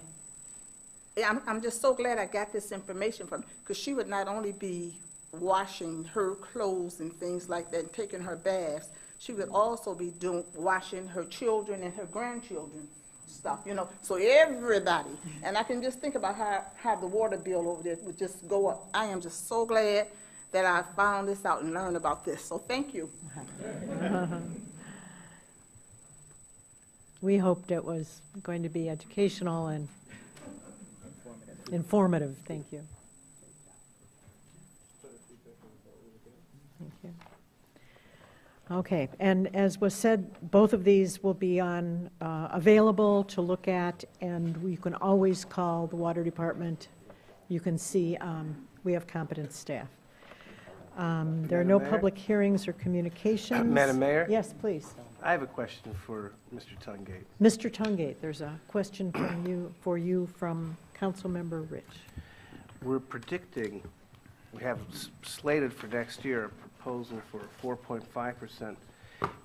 S13: I'm just so glad I got this information from, because she would not only be washing her clothes and things like that and taking her baths, she would also be washing her children and her grandchildren stuff, you know, so everybody. And I can just think about how the water bill over there would just go up. I am just so glad that I found this out and learned about this, so thank you.
S1: We hoped it was going to be educational and informative. Thank you. Thank you. Okay, and as was said, both of these will be on available to look at, and you can always call the water department. You can see we have competent staff. There are no public hearings or communications.
S18: Madam Mayor?
S1: Yes, please.
S18: I have a question for Mr. Tungate.
S1: Mr. Tungate, there's a question for you from Councilmember Rich.
S18: We're predicting, we have slated for next year a proposal for a 4.5%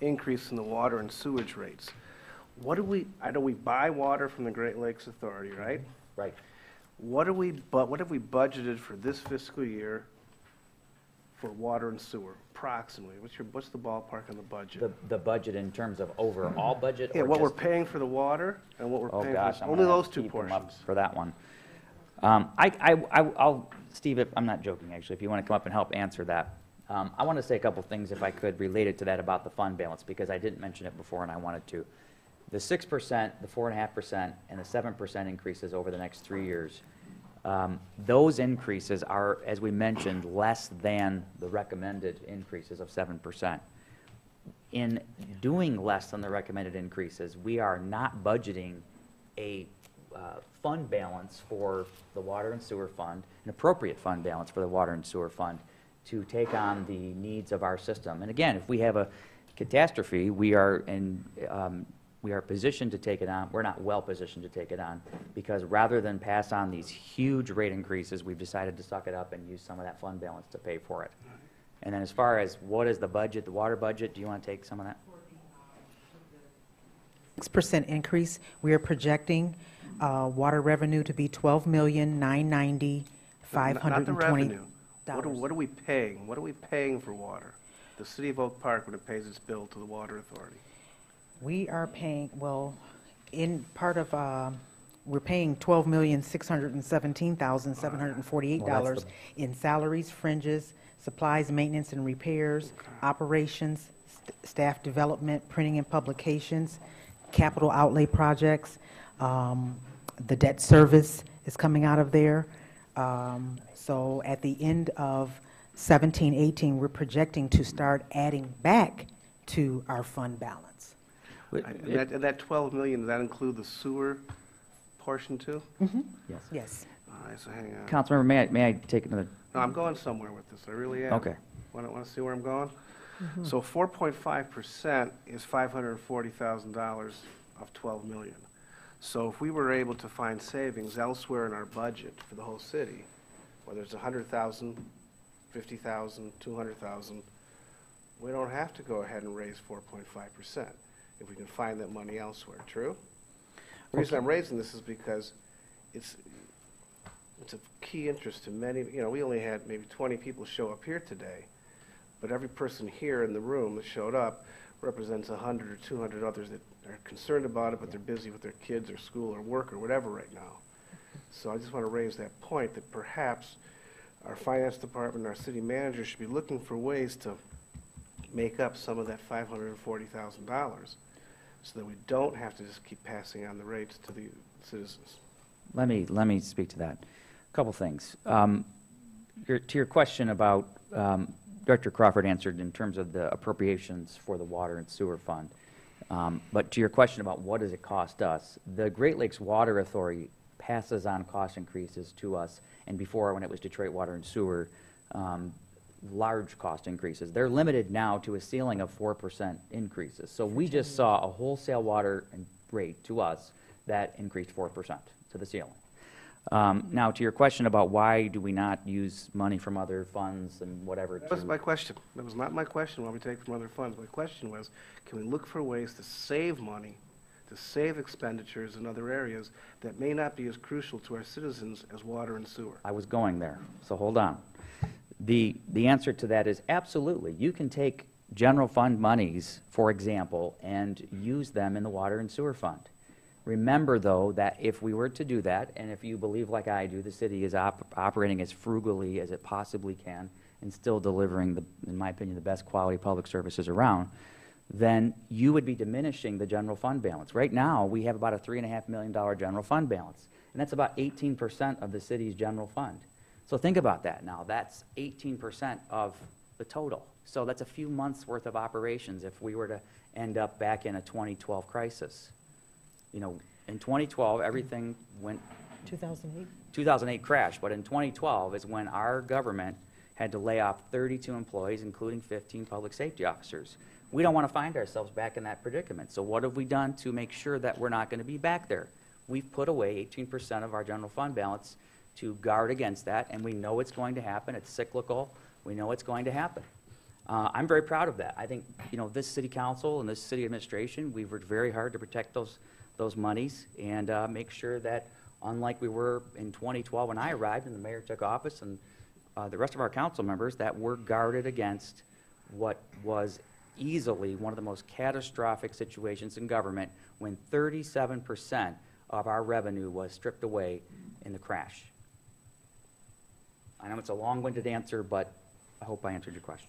S18: increase in the water and sewage rates. I know we buy water from the Great Lakes Authority, right?
S9: Right.
S18: What have we budgeted for this fiscal year for water and sewer, approximately? What's the ballpark on the budget?
S9: The budget in terms of overall budget?
S18: Yeah,
S9: or
S18: what we're
S9: just-
S18: paying for the water and what we're
S9: Oh,
S18: paying
S9: gosh,
S18: for,
S9: I'm
S18: only
S9: gonna
S18: those
S9: have to
S18: two
S9: keep 'em up
S18: portions.
S9: for that one. I'll, Steve, I'm not joking, actually, if you want to come up and help answer that. I want to say a couple things, if I could, related to that about the fund balance, because I didn't mention it before and I wanted to. The 6%, the 4.5%, and the 7% increases over the next 3 years, those increases are, as we mentioned, less than the recommended increases of 7%. In doing less than the recommended increases, we are not budgeting a fund balance for the water and sewer fund, an appropriate fund balance for the water and sewer fund to take on the needs of our system. And again, if we have a catastrophe, we are positioned to take it on. We're not well positioned to take it on, because rather than pass on these huge rate increases, we've decided to suck it up and use some of that fund balance to pay for it. And then as far as what is the budget, the water budget, do you want to take some of that?
S11: 6% increase. We are projecting water revenue to be $12,990,520.
S18: Not the revenue. What are we paying? What are we paying for water? The city of Oak Park, when it pays its bill to the water authority.
S11: We are paying, well, in part of, we're paying $12,617,748 in salaries, fringes, supplies, maintenance and repairs, operations, staff development, printing and publications, capital outlay projects. The debt service is coming out of there. So at the end of 17-18, we're projecting to start adding back to our fund balance.
S18: And that 12 million, does that include the sewer portion too?
S11: Mm-hmm.
S9: Yes.
S11: Yes.
S18: All right, so hang on.
S9: Councilmember, may I take another?
S18: No, I'm going somewhere with this, I really am.
S9: Okay.
S18: Want to see where I'm going?
S1: Mm-hmm.
S18: So 4.5% is $540,000 of 12 million. So if we were able to find savings elsewhere in our budget for the whole city, whether it's 100,000, 50,000, 200,000, we don't have to go ahead and raise 4.5% if we can find that money elsewhere. True? The reason I'm raising this is because it's a key interest to many. You know, we only had maybe 20 people show up here today, but every person here in the room that showed up represents 100 or 200 others that are concerned about it, but they're busy with their kids or school or work or whatever right now. So I just want to raise that point that perhaps our finance department and our city manager should be looking for ways to make up some of that $540,000 so that we don't have to just keep passing on the rates to the citizens.
S9: Let me speak to that. A couple things. To your question about, Director Crawford answered in terms of the appropriations for the water and sewer fund. But to your question about what does it cost us, the Great Lakes Water Authority passes on cost increases to us, and before, when it was Detroit Water and Sewer, large cost increases. They're limited now to a ceiling of 4% increases. So we just saw a wholesale water rate to us that increased 4% to the ceiling. Now, to your question about why do we not use money from other funds and whatever
S18: That was
S9: to,
S18: my question. That was not my question, why we take from other funds. My question was, can we look for ways to save money, to save expenditures in other areas that may not be as crucial to our citizens as water and sewer?
S9: I was going there, so hold on. The answer to that is absolutely. You can take general fund monies, for example, and use them in the water and sewer fund. Remember, though, that if we were to do that, and if you believe like I do, the city is operating as frugally as it possibly can and still delivering, in my opinion, the best quality public services around, then you would be diminishing the general fund balance. Right now, we have about a $3.5 million general fund balance, and that's about 18% of the city's general fund. So think about that now. That's 18% of the total. So that's a few months' worth of operations if we were to end up back in a 2012 crisis. You know, in 2012, everything went...
S1: 2008?
S9: 2008 crashed, but in 2012 is when our government had to lay off 32 employees, including 15 public safety officers. We don't want to find ourselves back in that predicament. So what have we done to make sure that we're not going to be back there? We've put away 18% of our general fund balance to guard against that, and we know it's going to happen. It's cyclical. We know it's going to happen. I'm very proud of that. I think, you know, this city council and this city administration, we've worked very hard to protect those monies and make sure that, unlike we were in 2012 when I arrived and the mayor took office and the rest of our council members, that we're guarded against what was easily one of the most catastrophic situations in government when 37% of our revenue was stripped away in the crash. I know it's a long-winded answer, but I hope I answered your question.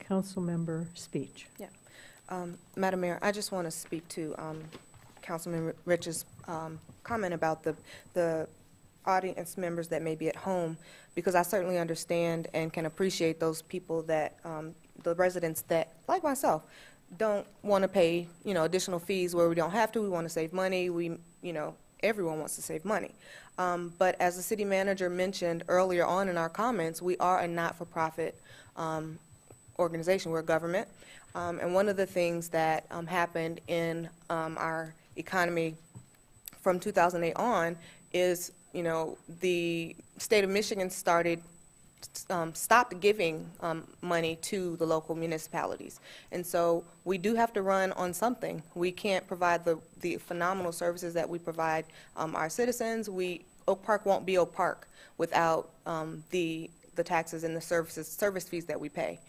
S1: Councilmember Speech.
S12: Yeah. Madam Mayor, I just want to speak to Councilman Rich's comment about the audience members that may be at home, because I certainly understand and can appreciate those people that, the residents that, like myself, don't want to pay, you know, additional fees where we don't have to. We want to save money. Everyone wants to save money. But as the city manager mentioned earlier on in our comments, we are a not-for-profit organization. We're a government. And one of the things that happened in our economy from 2008 on is, you know, the state of Michigan stopped giving money to the local municipalities. And so we do have to run on something. We can't provide the phenomenal services that we provide our citizens. Oak Park won't be Oak Park without the taxes and the service fees that we pay.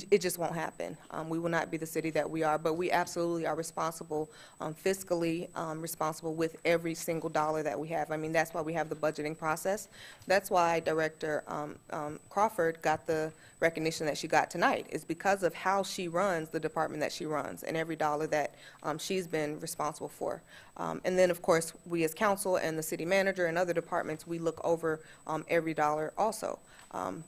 S12: It just won't happen. We will not be the city that we are, but we absolutely are responsible, fiscally responsible with every single dollar that we have. I mean, that's why we have the budgeting process. That's why Director Crawford got the recognition that she got tonight, is because of how she runs the department that she runs and every dollar that she's been responsible for. And then, of course, we as council and the city manager and other departments, we look over every dollar also.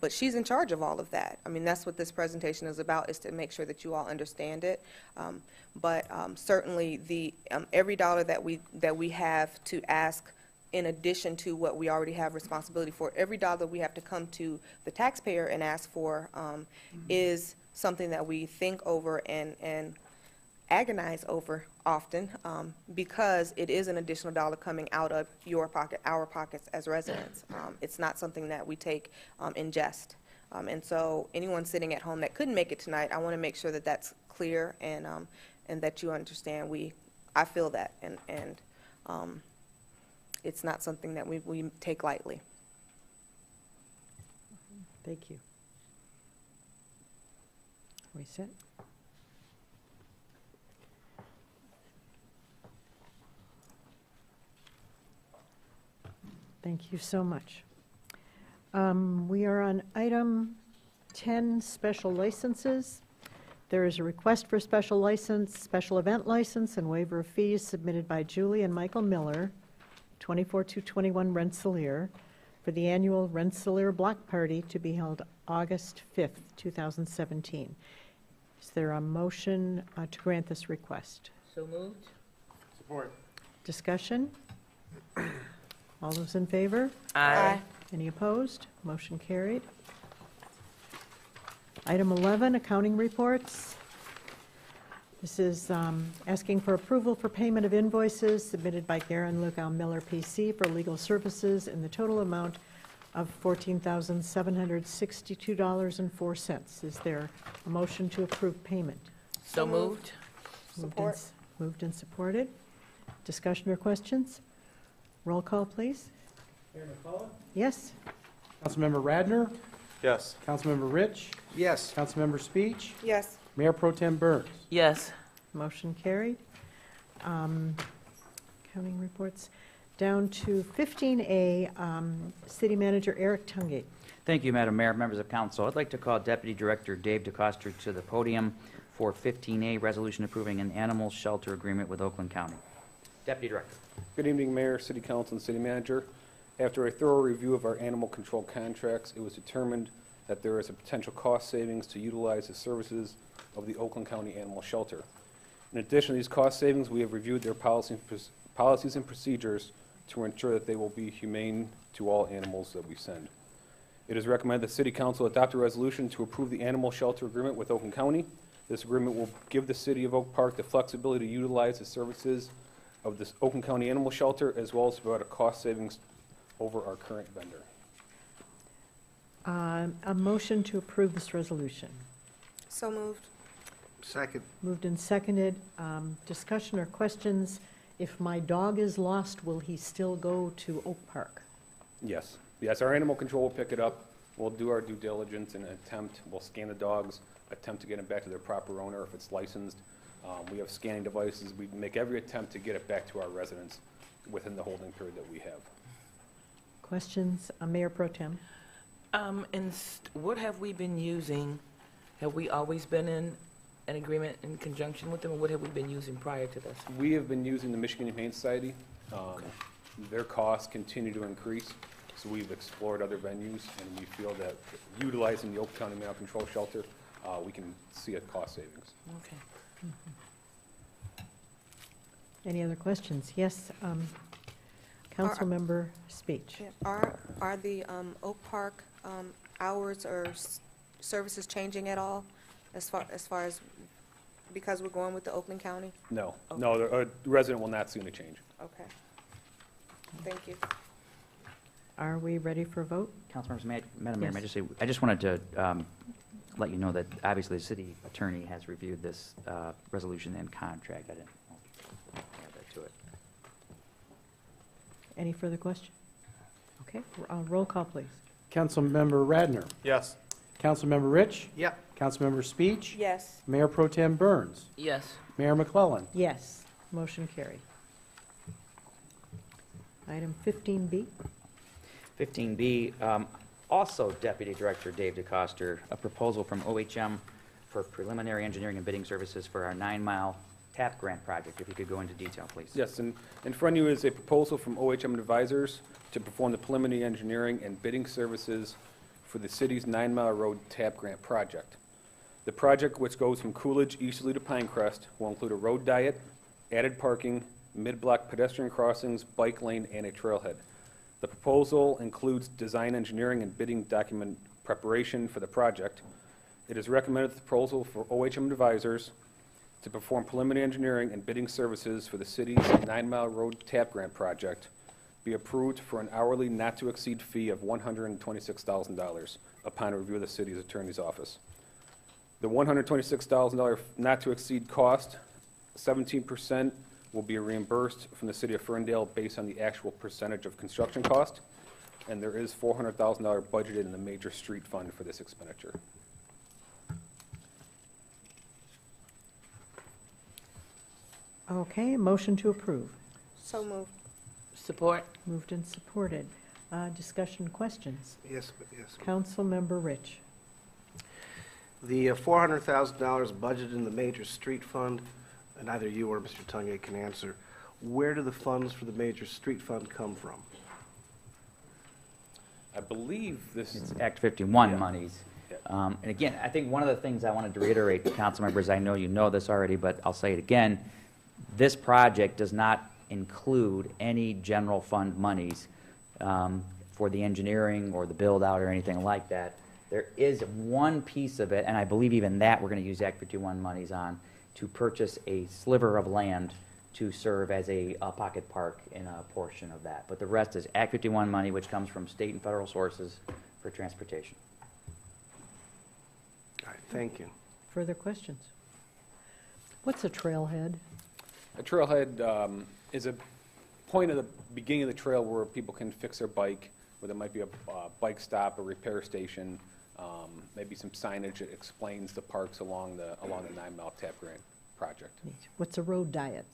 S12: But she's in charge of all of that. I mean, that's what this presentation is about, is to make sure that you all understand it. But certainly every dollar that we have to ask, in addition to what we already have responsibility for, every dollar we have to come to the taxpayer and ask for is something that we think over and agonize over often, because it is an additional dollar coming out of your pocket, our pockets as residents. It's not something that we take in jest. And so anyone sitting at home that couldn't make it tonight, I want to make sure that that's clear and that you understand. I feel that, and it's not something that we take lightly.
S1: Thank you. We set? Thank you so much. We are on item 10, special licenses. There is a request for special license, special event license, and waiver of fees submitted by Julie and Michael Miller, 24221 Rensselaer, for the annual Rensselaer Block Party to be held August 5th, 2017. Is there a motion to grant this request?
S4: So moved.
S18: Support.
S1: Discussion? All those in favor?
S4: Aye.
S1: Any opposed? Motion carried. Item 11, accounting reports. This is asking for approval for payment of invoices submitted by Garen Lugow Miller PC for legal services in the total amount of $14,762.04. Is there a motion to approve payment?
S4: So moved.
S12: Support.
S1: Moved and supported. Discussion or questions? Roll call, please.
S3: Mayor McCullough?
S1: Yes?
S3: Councilmember Radner?
S15: Yes.
S3: Councilmember Rich?
S18: Yes.
S3: Councilmember Speech?
S12: Yes.
S3: Mayor Pro Tem Burns?
S4: Yes.
S1: Motion carried. Counting reports. Down to 15A, City Manager Eric Tungate.
S9: Thank you, Madam Mayor, members of council. I'd like to call Deputy Director Dave DeCoster to the podium for 15A, resolution approving an animal shelter agreement with Oakland County. Deputy Director.
S19: Good evening, Mayor, City Council, and City Manager. After a thorough review of our animal control contracts, it was determined that there is a potential cost savings to utilize the services of the Oakland County Animal Shelter. In addition to these cost savings, we have reviewed their policies and procedures to ensure that they will be humane to all animals that we send. It is recommended that City Council adopt a resolution to approve the animal shelter agreement with Oakland County. This agreement will give the City of Oak Park the flexibility to utilize the services of this Oakland County Animal Shelter, as well as provide a cost savings over our current vendor.
S1: A motion to approve this resolution.
S12: So moved.
S18: Second.
S1: Moved and seconded. Discussion or questions? If my dog is lost, will he still go to Oak Park?
S19: Yes. Yes, our animal control will pick it up. We'll do our due diligence and we'll scan the dogs, attempt to get them back to their proper owner if it's licensed. We have scanning devices. We make every attempt to get it back to our residents within the holding period that we have.
S1: Questions? Mayor Pro Tem.
S4: What have we been using? Have we always been in an agreement in conjunction with them, or what have we been using prior to this?
S19: We have been using the Michigan Humane Society. Their costs continue to increase, so we've explored other venues, and we feel that utilizing the Oakland County Animal Control Shelter, we can see a cost savings.
S4: Okay.
S1: Any other questions? Yes, Councilmember Speech.
S12: Are the Oak Park hours or services changing at all as far as because we're going with the Oakland County?
S19: No,
S12: Okay.
S19: no, the resident will not see any change.
S12: Okay. Thank you.
S1: Are we ready for a vote?
S9: Councilmembers, Madam Mayor,
S1: Yes.
S9: may I just say, I just wanted to let you know that obviously the city attorney has reviewed this resolution and contract. I didn't add that to it.
S1: Any further question? Okay, roll call, please.
S3: Councilmember Radner?
S15: Yes.
S3: Councilmember Rich?
S18: Yep.
S3: Councilmember Speech?
S12: Yes.
S3: Mayor Pro Tem Burns?
S4: Yes.
S3: Mayor McClellan?
S1: Yes, motion carried. Item 15B.
S9: 15B, also Deputy Director Dave DeCoster, a proposal from OHM for preliminary engineering and bidding services for our 9-mile TAP grant project. If you could go into detail, please.
S19: Yes, and in front of you is a proposal from OHM Advisors to perform the preliminary engineering and bidding services for the city's 9-mile road TAP grant project. The project, which goes from Coolidge easterly to Pinecrest, will include a road diet, added parking, mid-block pedestrian crossings, bike lane, and a trailhead. The proposal includes design engineering and bidding document preparation for the project. It is recommended that the proposal for OHM Advisors to perform preliminary engineering and bidding services for the city's 9-mile road TAP grant project be approved for an hourly not-to-exceed fee of $126,000 upon review of the city's attorney's office. The $126,000 not-to-exceed cost, 17% will be reimbursed from the city of Ferndale based on the actual percentage of construction cost, and there is $400,000 budgeted in the major street fund for this expenditure.
S1: Okay, motion to approve.
S12: So moved.
S4: Support.
S1: Moved and supported. Discussion, questions?
S18: Yes.
S1: Councilmember Rich.
S18: The $400,000 budgeted in the major street fund, and either you or Mr. Tungate can answer, where do the funds for the major street fund come from?
S19: I believe this
S9: It's Act 51
S19: Yeah.
S9: monies. And again, I think one of the things I wanted to reiterate to council members, I know you know this already, but I'll say it again, this project does not include any general fund monies for the engineering or the build-out or anything like that. There is one piece of it, and I believe even that we're going to use Act 51 monies on, to purchase a sliver of land to serve as a pocket park in a portion of that. But the rest is Act 51 money, which comes from state and federal sources for transportation.
S18: All right, thank you.
S1: Further questions? What's a trailhead?
S19: A trailhead is a point at the beginning of the trail where people can fix their bike, where there might be a bike stop, a repair station, maybe some signage that explains the parks along the 9-mile Tap Grant project.
S1: What's a road diet?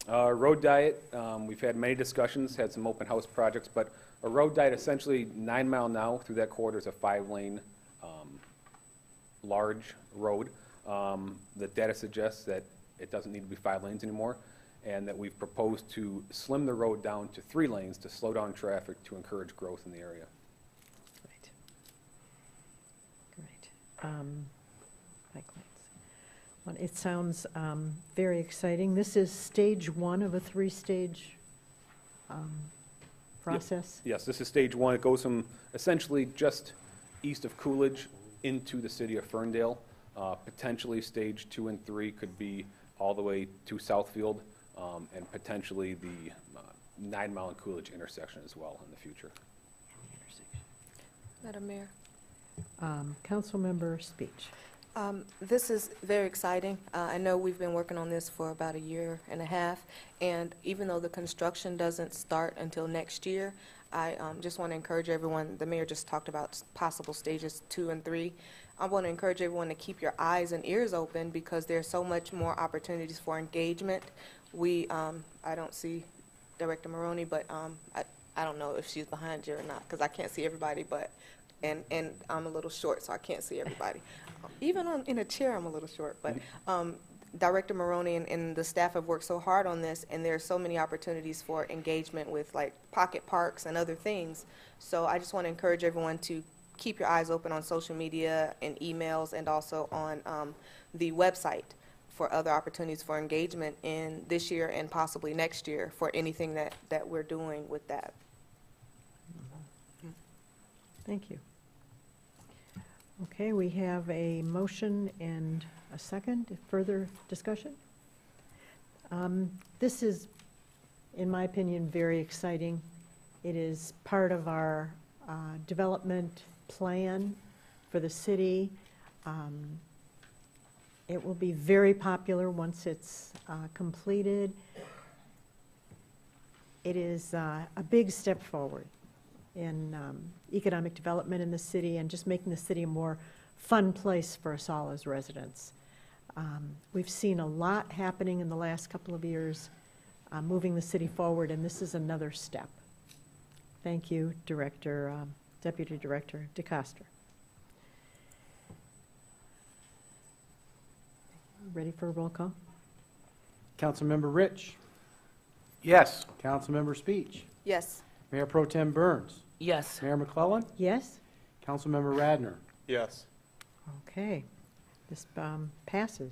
S19: Road diet, we've had many discussions, had some open house projects, but a road diet, essentially 9 Mile now through that corridor is a 5-lane large road. The data suggests that it doesn't need to be 5 lanes anymore, and that we've proposed to slim the road down to 3 lanes to slow down traffic to encourage growth in the area.
S1: Bike lanes. Well, it sounds very exciting. This is stage 1 of a 3-stage process?
S19: Yes, this is stage 1. It goes from essentially just east of Coolidge into the city of Ferndale. Potentially stage 2 and 3 could be all the way to Southfield, and potentially the 9 Mile and Coolidge intersection as well in the future.
S12: Madam Mayor.
S1: Councilmember Speech.
S12: This is very exciting. I know we've been working on this for about 1.5 years, and even though the construction doesn't start until next year, I just want to encourage everyone, the mayor just talked about possible stages 2 and 3. I want to encourage everyone to keep your eyes and ears open because there's so much more opportunities for engagement. I don't see Director Maroney, but I don't know if she's behind you or not because I can't see everybody, but and I'm a little short, so I can't see everybody. Even in a chair, I'm a little short, but Director Maroney and the staff have worked so hard on this, and there are so many opportunities for engagement with like pocket parks and other things. So I just want to encourage everyone to keep your eyes open on social media and emails and also on the website for other opportunities for engagement in this year and possibly next year for anything that we're doing with that.
S1: Thank you. Okay, we have a motion and a second. Further discussion? This is, in my opinion, very exciting. It is part of our development plan for the city. It will be very popular once it's completed. It is a big step forward in economic development in the city and just making the city a more fun place for us all as residents. We've seen a lot happening in the last couple of years, moving the city forward, and this is another step. Thank you, Deputy Director DeCoster. Ready for a roll call?
S3: Councilmember Rich.
S18: Yes.
S3: Councilmember Speech.
S12: Yes.
S3: Mayor Pro Tem Burns.
S4: Yes.
S3: Mayor McClellan.
S1: Yes?
S3: Councilmember Radner.
S15: Yes.
S1: Okay. This passes.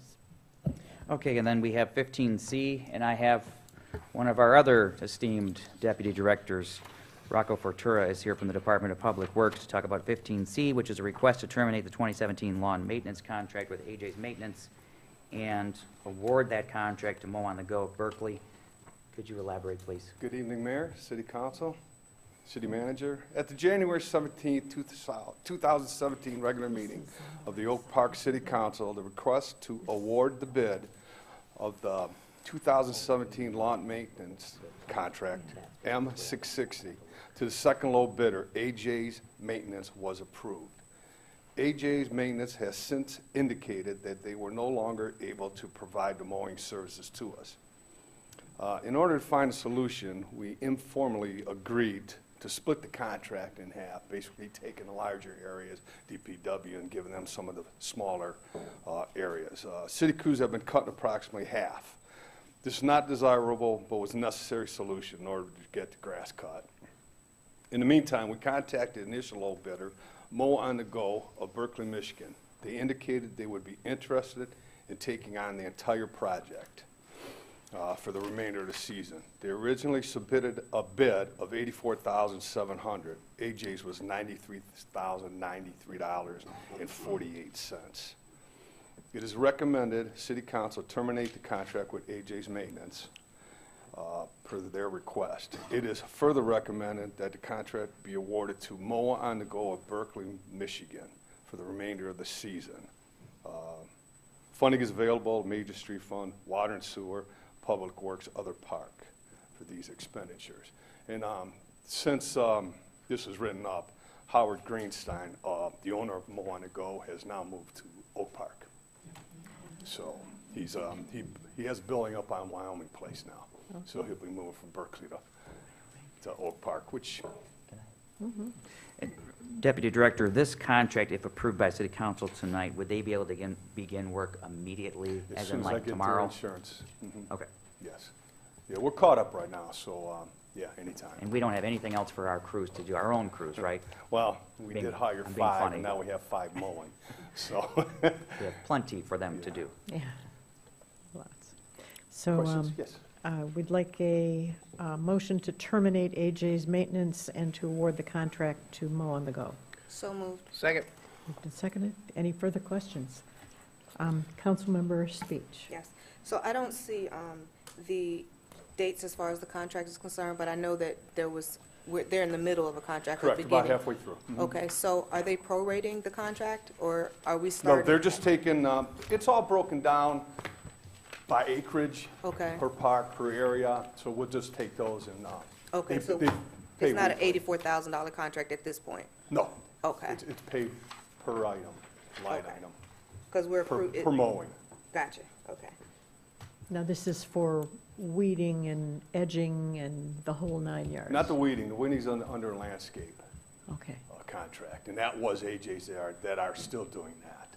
S9: Okay, and then we have 15C, and I have one of our other esteemed deputy directors, Rocco Fortura, is here from the Department of Public Works to talk about 15C, which is a request to terminate the 2017 lawn maintenance contract with AJ's Maintenance and award that contract to Mow on the Go of Berkeley. Could you elaborate, please?
S20: Good evening, Mayor, City Council, City Manager. At the January 17, 2017 regular meeting of the Oak Park City Council, the request to award the bid of the 2017 lawn maintenance contract, M660, to the second low bidder, AJ's Maintenance, was approved. AJ's Maintenance has since indicated that they were no longer able to provide the mowing services to us. In order to find a solution, we informally agreed to split the contract in half, basically taking the larger areas, DPW, and giving them some of the smaller areas. City crews have been cut in approximately half. This is not desirable, but was a necessary solution in order to get the grass cut. In the meantime, we contacted the initial low bidder, Mow on the Go of Berkeley, Michigan. They indicated they would be interested in taking on the entire project for the remainder of the season. They originally submitted a bid of $84,700. AJ's was $93,093.48. It is recommended City Council terminate the contract with AJ's Maintenance per their request. It is further recommended that the contract be awarded to Moa on the Go of Berkeley, Michigan for the remainder of the season. Funding is available, Major Street Fund, Water and Sewer, Public Works, other park for these expenditures. And since this was written up, Howard Greenstein, the owner of Moa on the Go, has now moved to Oak Park. So he's he has building up on Wyoming Place now. Okay. So he'll be moving from Berkeley to Oak Park, which.
S9: Deputy Director, this contract, if approved by City Council tonight, would they be able to begin work immediately,
S20: As
S9: as
S20: soon
S9: in
S20: as I
S9: like
S20: get
S9: tomorrow?
S20: their insurance.
S9: Okay.
S20: Yes. Yeah, we're caught up right now, so yeah, anytime.
S9: And we don't have anything else for our crews to do, our own crews, right?
S20: Well, we did hire
S9: I'm being
S20: 5,
S9: funny.
S20: and now we have 5 mowing. So
S9: We have plenty for them to do.
S1: Yeah. Lots. So
S20: Questions? Yes.
S1: we'd like a motion to terminate AJ's maintenance and to award the contract to Mo on the Go.
S12: So moved.
S7: Second.
S1: Moved and seconded. Any further questions? Councilmember Speech.
S12: Yes. So I don't see the dates as far as the contract is concerned, but I know that they're in the middle of a contract.
S20: Correct,
S12: at the
S20: about
S12: beginning.
S20: halfway through.
S12: Okay, so are they prorating the contract, or are we starting?
S20: No, they're just taking, it's all broken down by acreage.
S12: Okay.
S20: Per park, per area, so we'll just take those and,
S12: Okay, so
S20: they pay
S12: it's not an
S20: weekly.
S12: $84,000 contract at this point?
S20: No.
S12: Okay.
S20: It's paid per item, line item.
S12: Because we're
S20: Per
S12: approved.
S20: mowing.
S12: Gotcha, okay.
S1: Now, this is for weeding and edging and the whole 9 yards.
S20: Not the weeding's under landscape
S1: Okay.
S20: contract, and that was AJ's that are still doing that.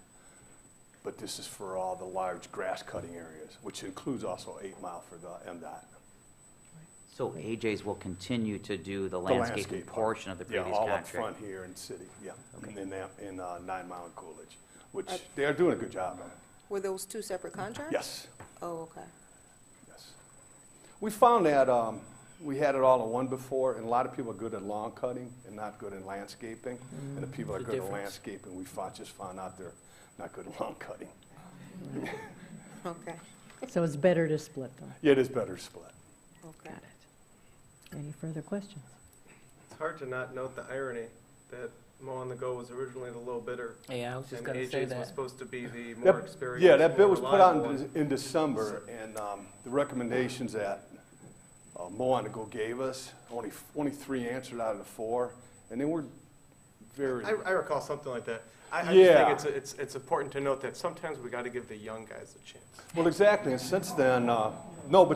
S20: But this is for all the large grass cutting areas, which includes also 8 Mile for the MDOT.
S9: So AJ's will continue to do the landscaping portion of the previous
S20: Yeah, all
S9: contract?
S20: up front here in city, yeah, in 9 Mile and Coolidge, which they are doing a good job of.
S12: Were those 2 separate contracts?
S20: Yes.
S12: Oh, okay.
S20: Yes. We found that we had it all in one before, and a lot of people are good at lawn cutting and not good in landscaping. And the people that are good at landscaping, we just found out they're not good at lawn cutting.
S12: Okay.
S1: So it's better to split them.
S20: Yeah, it is better to split.
S12: Okay.
S1: Got it. Any further questions?
S15: It's hard to not note the irony that Mo on the Go was originally the low bidder.
S4: Yeah, I was just
S15: and
S4: gonna say
S15: AJ's
S4: that.
S15: was supposed to be the more experienced.
S20: Yeah, that bid
S15: more
S20: was put out
S15: reliable one.
S20: in December, and the recommendations that Mo on the Go gave us, only 3 answered out of the 4, and they were very.
S15: I recall something like that. I
S20: Yeah.
S15: just think it's important to note that sometimes we got to give the young guys a chance.
S20: Well, exactly, and since then,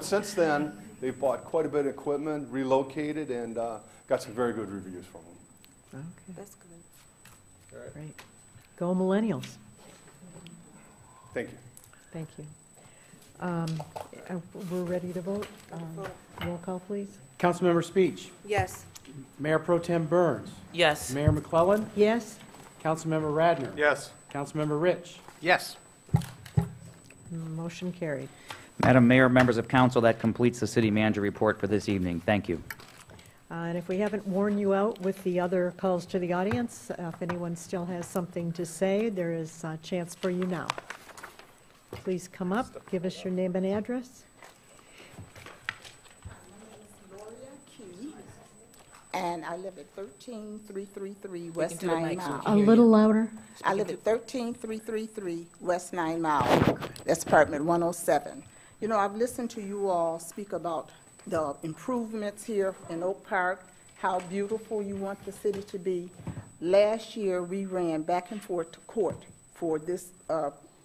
S20: since then, they've bought quite a bit of equipment, relocated, and got some very good reviews from them.
S1: Okay,
S12: That's good.
S15: All right.
S1: great. Go Millennials.
S20: Thank you.
S1: Thank you. We're ready to vote. Roll call, please.
S3: Councilmember Speech.
S12: Yes.
S3: Mayor Pro Tem Burns.
S4: Yes.
S3: Mayor McClellan.
S1: Yes?
S3: Councilmember Radner.
S15: Yes.
S3: Councilmember Rich.
S7: Yes.
S1: Motion carried.
S9: Madam Mayor, members of council, that completes the city manager report for this evening. Thank you.
S1: And if we haven't worn you out with the other calls to the audience, if anyone still has something to say, there is a chance for you now. Please come up, give us your name and address.
S13: And I live at 13333 West 9 Mile.
S1: A little louder.
S13: I live at 13333 West 9 Mile. That's apartment 107. You know, I've listened to you all speak about the improvements here in Oak Park, how beautiful you want the city to be. Last year, we ran back and forth to court for this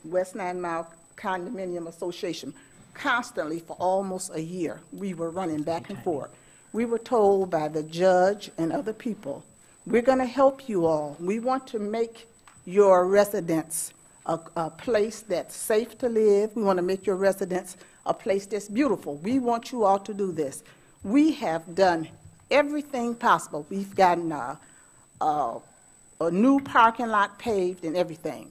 S13: West 9 Mile Condominium Association. Constantly for almost a year, we were running back and forth. We were told by the judge and other people, we're going to help you all. We want to make your residents a place that's safe to live. We want to make your residents a place that's beautiful. We want you all to do this. We have done everything possible. We've gotten a new parking lot paved and everything.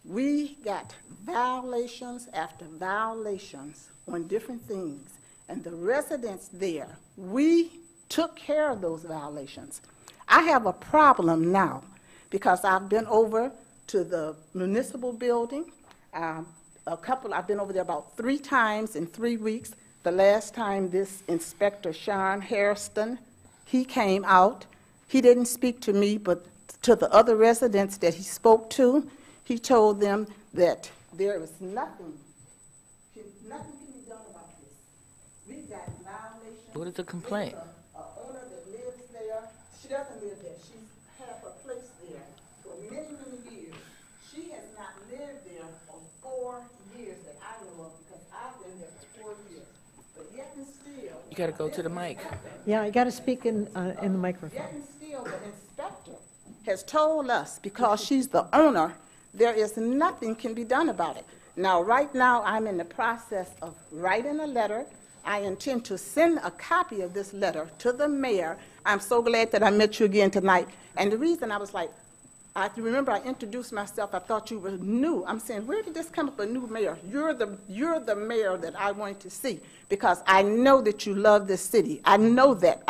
S13: We got violations after violations on different things. And the residents there, we took care of those violations. I have a problem now because I've been over to the municipal building. I've been over there about 3 times in 3 weeks. The last time this Inspector Sean Hairston, he came out. He didn't speak to me, but to the other residents that he spoke to, he told them that there was nothing can be done about this. We've got violations.
S4: What is the complaint?
S13: There's a owner that lives there. She doesn't live there. She's had her place there for many, many years. She has not lived there for 4 years that I know of, because I've been there for 4 years. But yet and still...
S4: You got to go to the mic.
S1: Yeah, I got to speak in the microphone.
S13: Yet and still, the inspector has told us, because she's the owner, there is nothing can be done about it. Now, right now, I'm in the process of writing a letter. I intend to send a copy of this letter to the mayor. I'm so glad that I met you again tonight. And the reason I was like, I remember I introduced myself, I thought you were new. I'm saying, where did this come up, a new mayor? You're the mayor that I wanted to see, because I know that you love this city. I know that.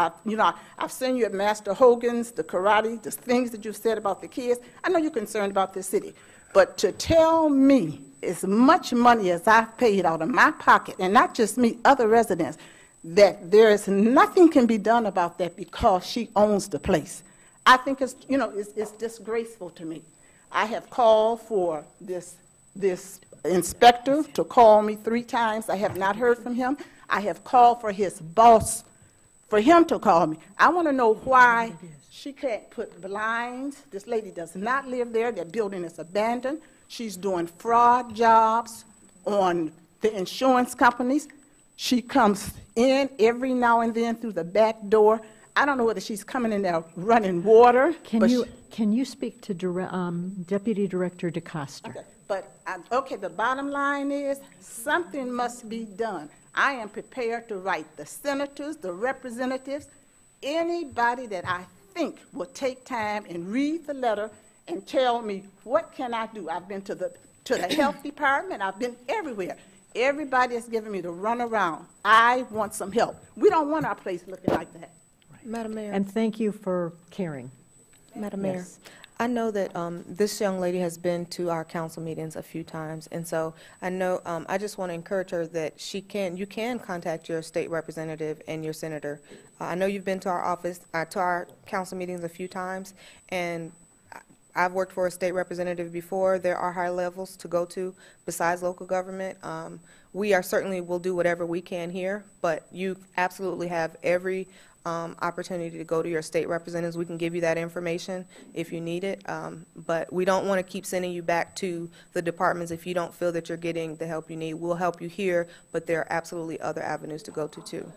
S13: I've seen you at Master Hogan's, the karate, the things that you've said about the kids. I know you're concerned about this city. But to tell me as much money as I've paid out of my pocket, and not just me, other residents, that there is nothing can be done about that because she owns the place. I think it's disgraceful to me. I have called for this inspector to call me 3 times. I have not heard from him. I have called for his boss, for him to call me. I want to know why she can't put blinds. This lady does not live there. That building is abandoned. She's doing fraud jobs on the insurance companies. She comes in every now and then through the back door. I don't know whether she's coming in there running water.
S1: Can you speak to Deputy Director DeCoster?
S13: Okay, the bottom line is something must be done. I am prepared to write the senators, the representatives, anybody that I think will take time and read the letter and tell me what can I do. I've been to the health department. I've been everywhere. Everybody is giving me the runaround. I want some help. We don't want our place looking like that.
S12: Madam Mayor.
S1: And thank you for caring.
S12: Madam Mayor.
S1: Yes.
S12: I know that this young lady has been to our council meetings a few times, and so I know I just want to encourage her that you can contact your state representative and your senator. I know you've been to our office, to our council meetings a few times, and I've worked for a state representative before. There are high levels to go to besides local government. We certainly will do whatever we can here, but you absolutely have every opportunity to go to your state representatives. We can give you that information if you need it, but we don't want to keep sending you back to the departments if you don't feel that you're getting the help you need. We'll help you here, but there are absolutely other avenues to go to too.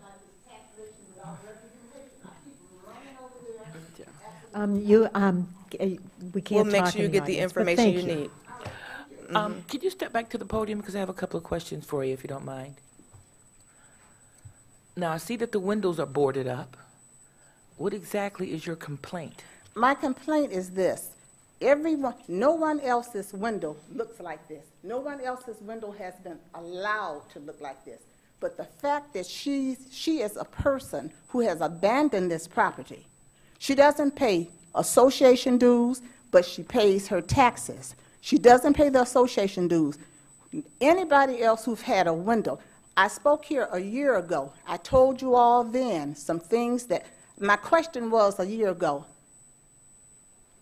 S1: We can't
S12: We'll make
S1: talk
S12: sure you
S1: in
S12: get the
S1: audience, but
S12: information
S1: thank
S12: you need.
S4: Could you step back to the podium, because I have a couple of questions for you, if you don't mind. Now, I see that the windows are boarded up. What exactly is your complaint?
S13: My complaint is this. No one else's window looks like this. No one else's window has been allowed to look like this. But the fact that she is a person who has abandoned this property. She doesn't pay association dues, but she pays her taxes. She doesn't pay the association dues. Anybody else who's had a window, I spoke here a year ago. I told you all then some things that, my question was a year ago,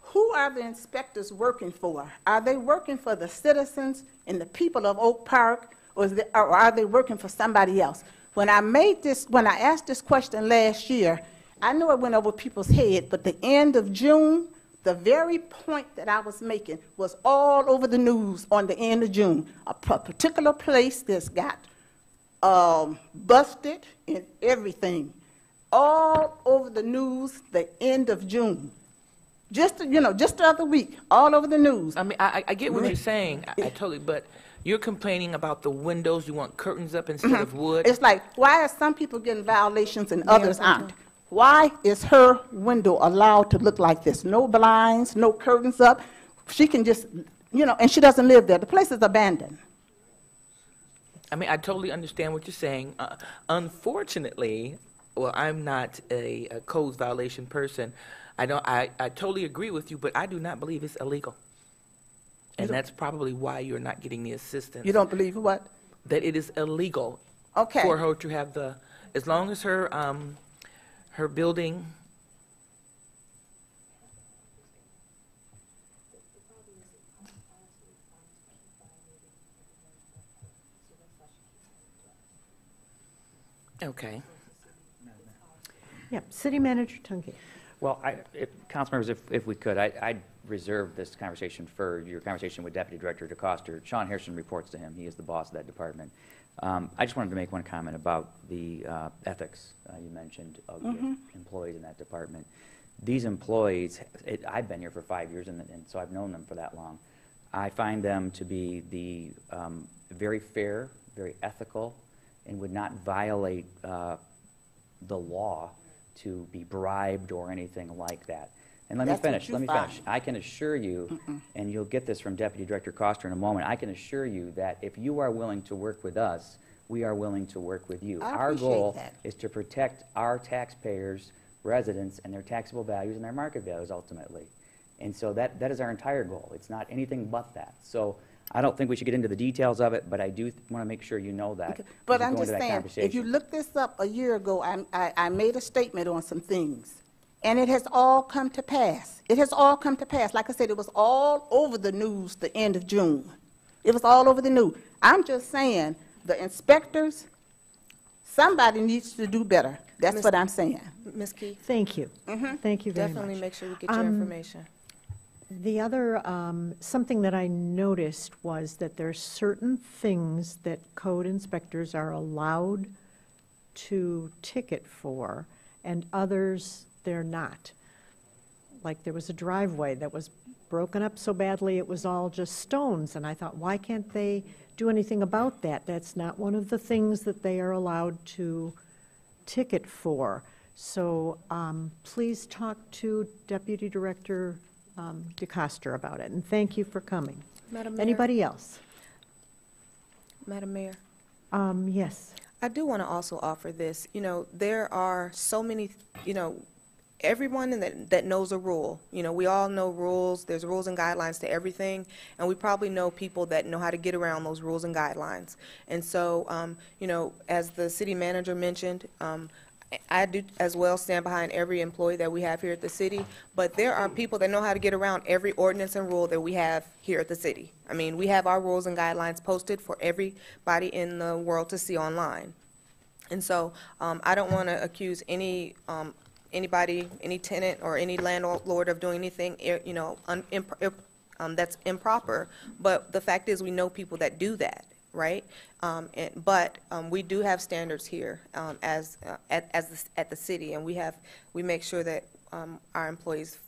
S13: who are the inspectors working for? Are they working for the citizens and the people of Oak Park, or are they working for somebody else? When I asked this question last year, I know it went over people's head, but the end of June, the very point that I was making was all over the news on the end of June. A particular place that's got busted and everything, all over the news the end of June. Just the other week, all over the news.
S4: I mean, I get what you're saying. I totally, but you're complaining about the windows. You want curtains up instead of wood.
S13: It's like, why are some people getting violations and others aren't? Why is her window allowed to look like this? No blinds, no curtains up. She can just, and she doesn't live there. The place is abandoned.
S4: I mean, I totally understand what you're saying. Unfortunately, well, I'm not a codes violation person. I totally agree with you, but I do not believe it's illegal. And And that's probably why you're not getting the assistance.
S13: You don't believe what?
S4: That it is illegal
S13: Okay.
S4: for her to have the, as long as her, her building. Okay.
S1: Yep, City Manager Tunke.
S9: Well, council members, if we could, I'd reserve this conversation for your conversation with Deputy Director DeCoster. Sean Harrison reports to him. He is the boss of that department. I just wanted to make one comment about the ethics you mentioned of the employees in that department. These employees, I've been here for 5 years, and so I've known them for that long. I find them to be very fair, very ethical, and would not violate the law to be bribed or anything like that. And let me finish. I can assure you, and you'll get this from Deputy Director Coster in a moment, I can assure you that if you are willing to work with us, we are willing to work with you. Our goal is to protect our taxpayers, residents, and their taxable values and their market values ultimately. And so that is our entire goal. It's not anything but that. So I don't think we should get into the details of it, but I do want to make sure you know that.
S13: But I'm just saying, if you look this up a year ago, I made a statement on some things, and it has all come to pass. It has all come to pass. Like I said, it was all over the news the end of June. It was all over the news. I'm just saying, the inspectors, somebody needs to do better. That's what I'm saying.
S12: Ms. Keith?
S1: Thank you. Thank you very much.
S12: Definitely make sure we get your information.
S1: The other, something that I noticed was that there are certain things that code inspectors are allowed to ticket for, and others they're not. Like there was a driveway that was broken up so badly it was all just stones, and I thought, why can't they do anything about that? That's not one of the things that they are allowed to ticket for. So please talk to Deputy Director DeCoster about it, and thank you for coming.
S12: Madam Mayor?
S1: Anybody else?
S12: Madam Mayor?
S1: Yes.
S12: I do want to also offer this. You know, there are so many, you know, everyone that knows a rule. You know, we all know rules. There's rules and guidelines to everything, and we probably know people that know how to get around those rules and guidelines. And so, you know, as the city manager mentioned, I do as well stand behind every employee that we have here at the city, but there are people that know how to get around every ordinance and rule that we have here at the city. I mean, we have our rules and guidelines posted for everybody in the world to see online. And so I don't want to accuse anybody, any tenant or any landlord of doing anything, you know, that's improper, but the fact is we know people that do that. Right, but we do have standards here at the city, and we make sure that our employees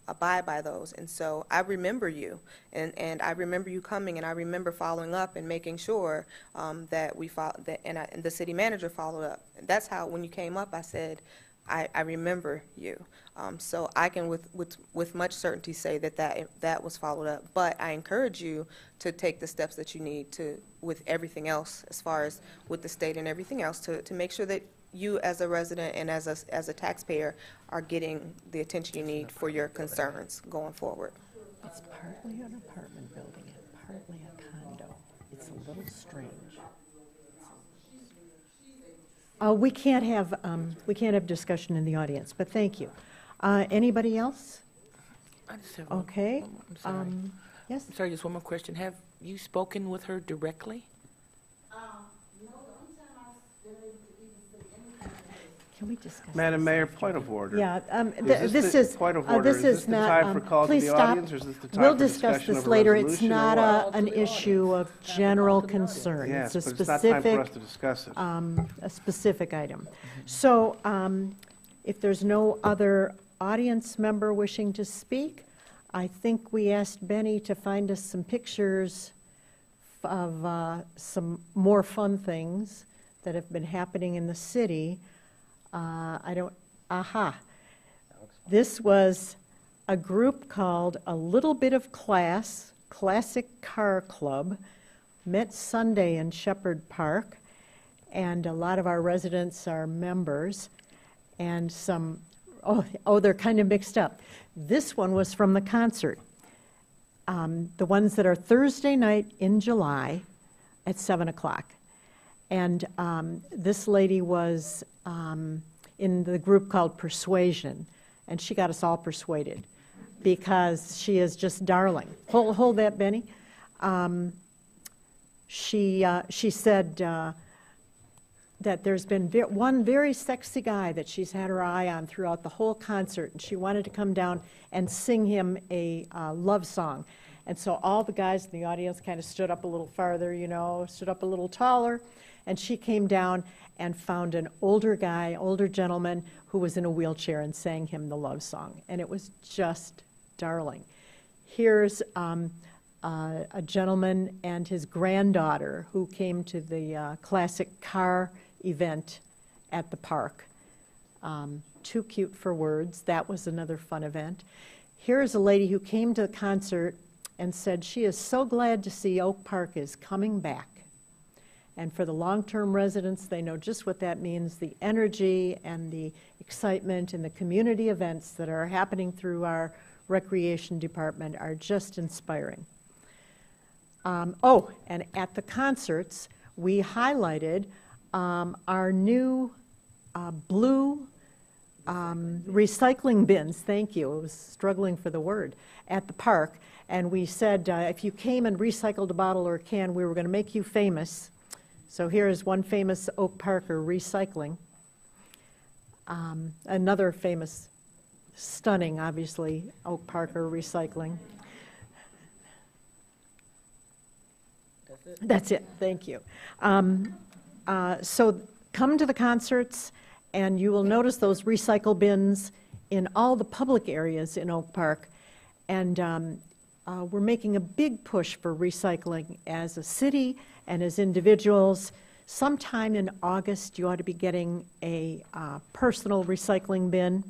S12: abide by those. And so I remember you, and I remember you coming, and I remember following up and making sure that we and the city manager followed up. And that's how when you came up, I said, I remember you. So I can with much certainty say that was followed up. But I encourage you to take the steps that you need to with everything else, as far as with the state and everything else, to make sure that you as a resident and as a taxpayer are getting the attention you need for your concerns going forward.
S1: It's partly an apartment building and partly a condo. It's a little strange. We can't have discussion in the audience, but thank you. Anybody else?
S4: I just have
S1: Okay.
S4: I'm sorry.
S1: Yes?
S4: I'm sorry, just one more question. Have you spoken with her directly?
S13: No, the only time I've been able to even say anything.
S1: Can we discuss
S18: Madam
S1: this?
S18: Mayor, point of order.
S1: Yeah,
S18: This is point of order. Is this the time for calls to
S1: please
S18: the
S1: stop.
S18: audience, or is this the time
S1: We'll
S18: for
S1: discuss
S18: discussion
S1: this
S18: of a
S1: later. It's
S18: resolution, or
S1: not
S18: what?
S1: an issue of general concern.
S18: Yes,
S1: It's a
S18: but it's not time for
S1: specific,
S18: us to discuss it.
S1: a specific item. So if there's no other audience member wishing to speak, I think we asked Benny to find us some pictures of some more fun things that have been happening in the city. This was a group called A Little Bit of Class, Classic Car Club, met Sunday in Shepherd Park, and a lot of our residents are members, and some, they're kind of mixed up. This one was from the concert. the ones that are Thursday night in July at 7 o'clock. And this lady was in the group called Persuasion, and she got us all persuaded because she is just darling. Hold that, Benny. She said that there's been one very sexy guy that she's had her eye on throughout the whole concert, and she wanted to come down and sing him a love song. And so all the guys in the audience kind of stood up a little farther, you know, stood up a little taller, and she came down and found an older guy, older gentleman, who was in a wheelchair and sang him the love song. And it was just darling. Here's a gentleman and his granddaughter who came to the classic car event at the park. Too cute for words. That was another fun event. Here's a lady who came to the concert and said she is so glad to see Oak Park is coming back. And for the long-term residents, they know just what that means. The energy and the excitement and the community events that are happening through our recreation department are just inspiring. And at the concerts, we highlighted our new blue recycling bins. Thank you. I was struggling for the word. At the park. And we said if you came and recycled a bottle or a can, we were going to make you famous. So here is one famous Oak Parker recycling. Another famous, stunning, obviously, Oak Parker recycling. That's it. Thank you. So come to the concerts, and you will notice those recycle bins in all the public areas in Oak Park. And we're making a big push for recycling as a city and as individuals. Sometime in August, you ought to be getting a personal recycling bin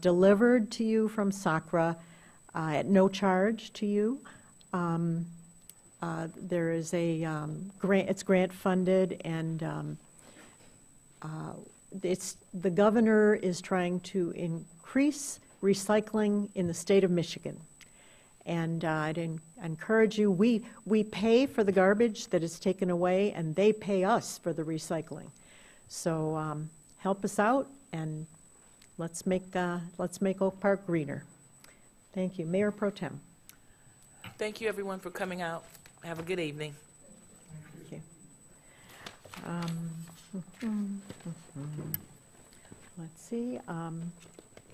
S1: delivered to you from SACRA at no charge to you. There is a grant, it's grant funded, and the governor is trying to increase recycling in the state of Michigan. And I'd encourage you, we pay for the garbage that is taken away, and they pay us for the recycling. So help us out, and let's make Oak Park greener. Thank you. Mayor Pro Tem.
S4: Thank you, everyone, for coming out. Have a good evening.
S1: Thank you. Let's see.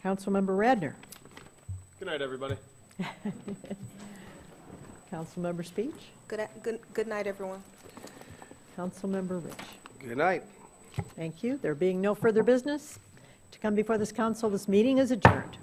S1: Councilmember Radner.
S15: Good night, everybody.
S1: Councilmember Speech.
S12: Good night, everyone.
S1: Councilmember Rich.
S18: Good night.
S1: Thank you. There being no further business to come before this council, this meeting is adjourned.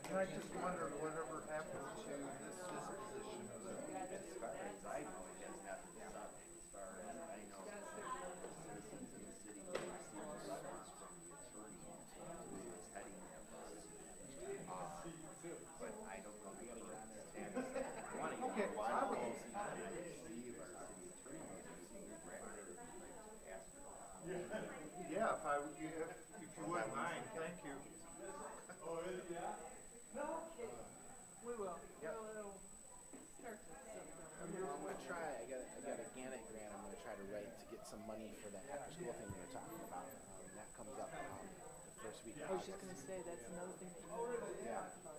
S21: I just wondered whatever happened to this disposition of it. As far as I know, it has not been stopped. As far as I know, citizens in the city will receive letters from the attorney who is heading that process.
S6: to write to get some money for that after-school thing we were talking about. That comes up the first week.
S14: I was just going to say, that's another thing.
S6: Yeah.